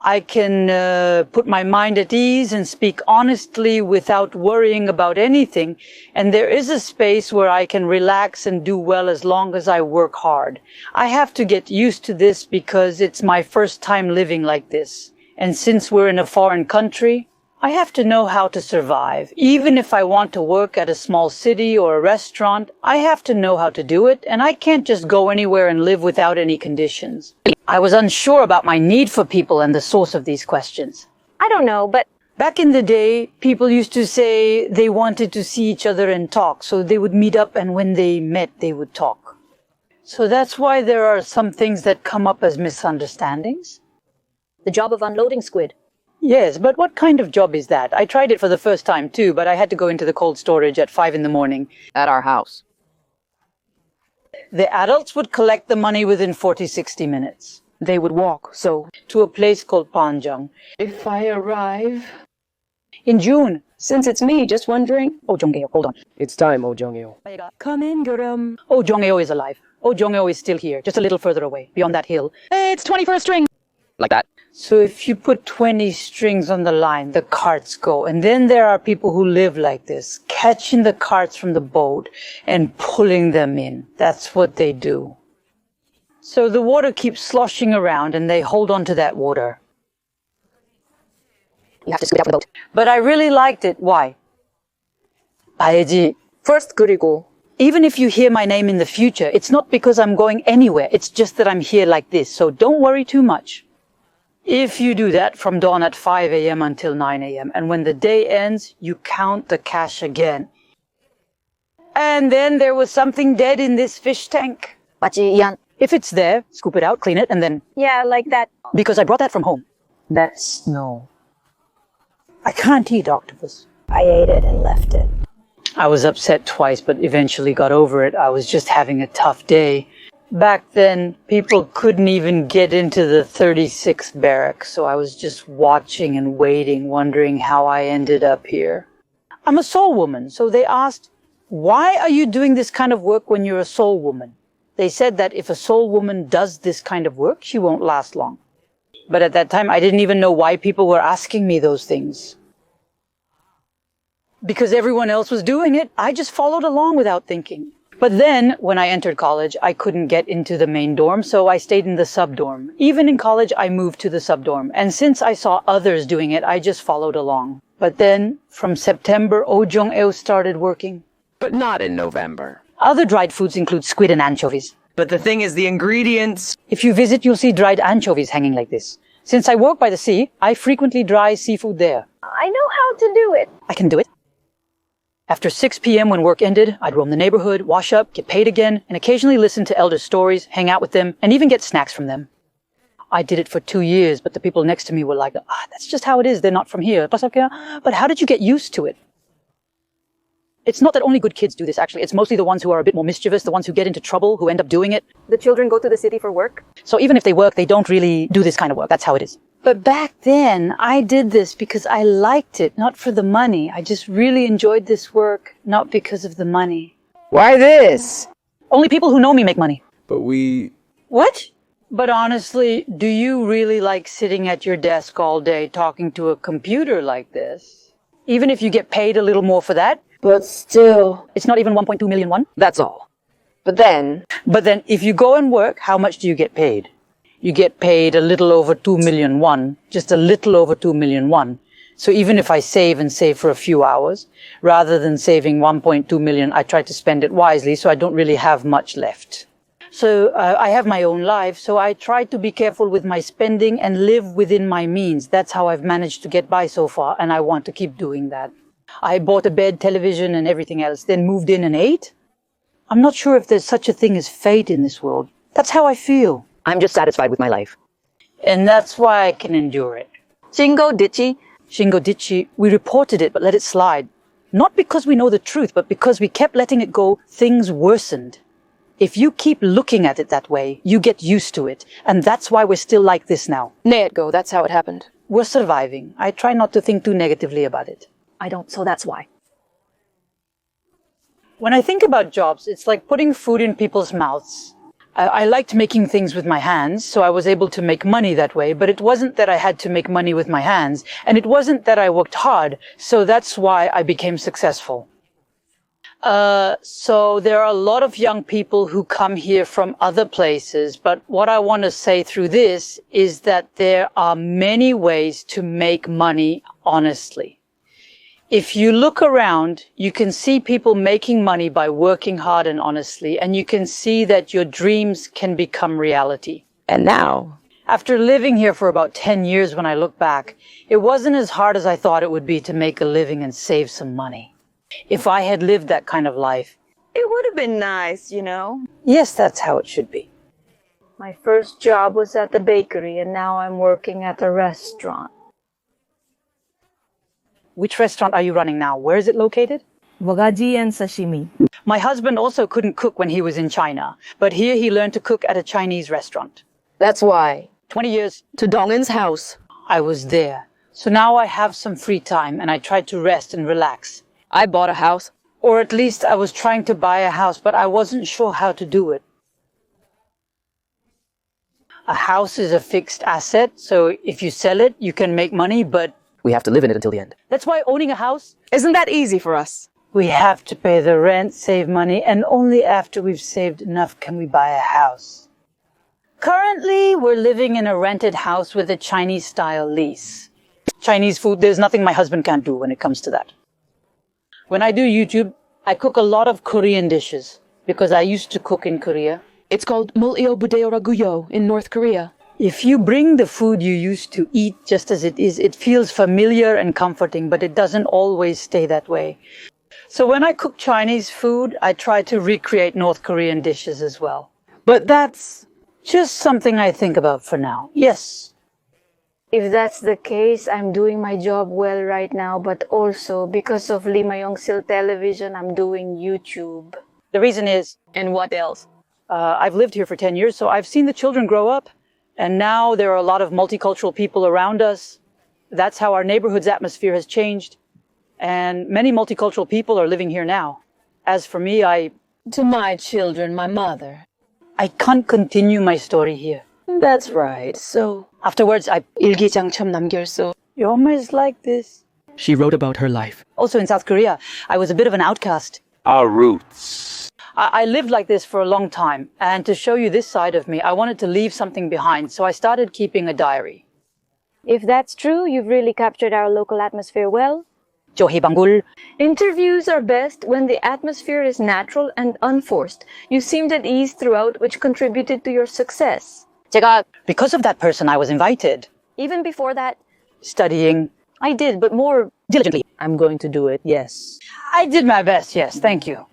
I can put my mind at ease and speak honestly without worrying about anything. And there is a space where I can relax and do well as long as I work hard. I have to get used to this because it's my first time living like this. And since we're in a foreign country, I have to know how to survive. Even if I want to work at a small city or a restaurant, I have to know how to do it, and I can't just go anywhere and live without any conditions. I was unsure about my need for people and the source of these questions. I don't know, but back in the day, people used to say they wanted to see each other and talk, so they would meet up, and when they met, they would talk. So that's why there are some things that come up as misunderstandings. The job of unloading squid. Yes, but what kind of job is that? I tried it for the first time too, but I had to go into the cold storage at 5 in the morning. At our house. The adults would collect the money within 40-60 minutes. They would walk, so... to a place called Panjang. If I arrive... in June. Since it's me, just wondering... Oh, Jonggeo, hold on. It's time, Oh Jonggeo. Come in, Gurum. Oh, Jonggeo is alive. Oh, Jonggeo is still here, just a little further away, beyond that hill. It's 21st string. Like that. So if you put 20 strings on the line, the carts go. And then there are people who live like this, catching the carts from the boat and pulling them in. That's what they do. So the water keeps sloshing around and they hold on to that water. You have to scoot out with the boat. But I really liked it. Why? 봐야지. First, 그리고. Even if you hear my name in the future, it's not because I'm going anywhere. It's just that I'm here like this. So don't worry too much. If you do that from dawn at 5 a.m. until 9 a.m. and when the day ends, you count the cash again. And then there was something dead in this fish tank. If it's there, scoop it out, clean it, and then... yeah, like that. Because I brought that from home. That's snow. I can't eat octopus. I ate it and left it. I was upset twice, but eventually got over it. I was just having a tough day. Back then, people couldn't even get into the 36th barracks, so I was just watching and waiting, wondering how I ended up here. I'm a soul woman, so they asked, why are you doing this kind of work when you're a soul woman? They said that if a soul woman does this kind of work, she won't last long. But at that time, I didn't even know why people were asking me those things. Because everyone else was doing it, I just followed along without thinking. But then, when I entered college, I couldn't get into the main dorm, so I stayed in the sub-dorm. Even in college, I moved to the sub-dorm. And since I saw others doing it, I just followed along. But then, from September, Oh Jong-eo started working. But not in November. Other dried foods include squid and anchovies. But the thing is, the ingredients... If you visit, you'll see dried anchovies hanging like this. Since I work by the sea, I frequently dry seafood there. I know how to do it. I can do it. After 6 p.m. when work ended, I'd roam the neighborhood, wash up, get paid again, and occasionally listen to elders' stories, hang out with them, and even get snacks from them. I did it for 2 years, but the people next to me were like, that's just how it is, they're not from here. But how did you get used to it? It's not that only good kids do this, actually. It's mostly the ones who are a bit more mischievous, the ones who get into trouble, who end up doing it. The children go to the city for work? So even if they work, they don't really do this kind of work. That's how it is. But back then, I did this because I liked it, not for the money. I just really enjoyed this work, not because of the money. Why this? Only people who know me make money. But we... What? But honestly, do you really like sitting at your desk all day talking to a computer like this? Even if you get paid a little more for that? But still... It's not even 1.2 million won? That's all. But then... if you go and work, how much do you get paid? You get paid a little over 2 million won, just a little over 2 million won. So even if I save and save for a few hours, rather than saving 1.2 million, I try to spend it wisely, so I don't really have much left. So I have my own life, so I try to be careful with my spending and live within my means. That's how I've managed to get by so far, and I want to keep doing that. I bought a bed, television, and everything else, then moved in and ate. I'm not sure if there's such a thing as fate in this world. That's how I feel. I'm just satisfied with my life. And that's why I can endure it. Shingo-dichi, we reported it but let it slide. Not because we know the truth, but because we kept letting it go, things worsened. If you keep looking at it that way, you get used to it. And that's why we're still like this now. Nay it go, that's how it happened. We're surviving. I try not to think too negatively about it. I don't, so that's why. When I think about jobs, it's like putting food in people's mouths. I liked making things with my hands, so I was able to make money that way, but it wasn't that I had to make money with my hands, and it wasn't that I worked hard, so that's why I became successful. So there are a lot of young people who come here from other places, but what I want to say through this is that there are many ways to make money honestly. If you look around, you can see people making money by working hard and honestly, and you can see that your dreams can become reality. And now, after living here for about 10 years when I look back, it wasn't as hard as I thought it would be to make a living and save some money. If I had lived that kind of life, It would have been nice, you know. yes, that's how it should be. My first job was at the bakery, and now I'm working at a restaurant. Which restaurant are you running now? Where is it located? Wagaji and sashimi. My husband also couldn't cook when he was in China, but here he learned to cook at a Chinese restaurant. That's why. 20 years. To Dongin's house. I was there. So now I have some free time and I tried to rest and relax. I bought a house. Or at least I was trying to buy a house, but I wasn't sure how to do it. A house is a fixed asset, so if you sell it, you can make money, but We have to live in it until the end. that's why owning a house, Isn't that easy for us? we have to pay the rent, save money, and only after we've saved enough can we buy a house. Currently, we're living in a rented house with a Chinese-style lease. Chinese food, there's nothing my husband can't do when it comes to that. When I do YouTube, I cook a lot of Korean dishes because I used to cook in Korea. It's called muleo budeo raguyo in North Korea. If you bring the food you used to eat just as it is, it feels familiar and comforting, but it doesn't always stay that way. So when I cook Chinese food, I try to recreate North Korean dishes as well. But that's just something I think about for now. Yes. If that's the case, I'm doing my job well right now, but also because of Myungshil television, I'm doing YouTube. The reason is, And what else? I've lived here for 10 years, so I've seen the children grow up. And now there are a lot of multicultural people around us. That's how our neighborhood's atmosphere has changed. And many multicultural people are living here now. As for me, To my children, my mother. I can't continue my story here. That's right. So, Afterwards, 일기장처럼 남겼어. You almost like this. She wrote about her life. Also in South Korea, I was a bit of an outcast. Our roots. I lived like this for a long time. And to show you this side of me, I wanted to leave something behind. So I started keeping a diary. If that's true, you've really captured our local atmosphere well. 조희방굴. Interviews are best when the atmosphere is natural and unforced. You seemed at ease throughout, which contributed to your success. Because of that person, I was invited. Even before that, Studying I did, but more diligently. I'm going to do it, yes. I did my best, yes. Thank you.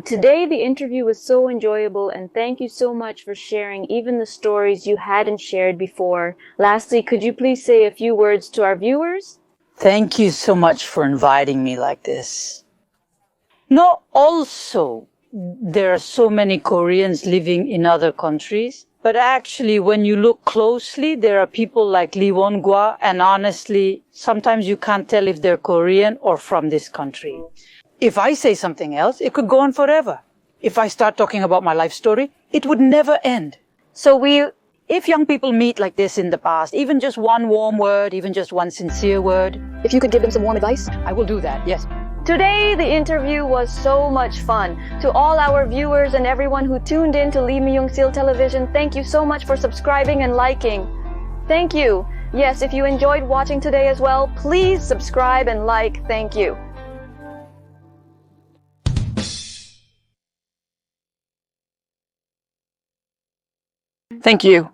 Today, the interview was so enjoyable, and thank you so much for sharing even the stories you hadn't shared before. Lastly, could you please say a few words to our viewers? Thank you so much for inviting me like this. No, also, there are so many Koreans living in other countries. But actually, when you look closely, there are people like Lee Won-gwa, and honestly, sometimes you can't tell if they're Korean or from this country. If I say something else, it could go on forever. If I start talking about my life story, it would never end. So if young people meet like this in the past, even just one warm word, even just one sincere word. If you could give them some warm advice? I will do that, yes. Today, the interview was so much fun. To all our viewers and everyone who tuned in to Lee Myungshil Television, thank you so much for subscribing and liking. Thank you. Yes, if you enjoyed watching today as well, please subscribe and like. Thank you. Thank you.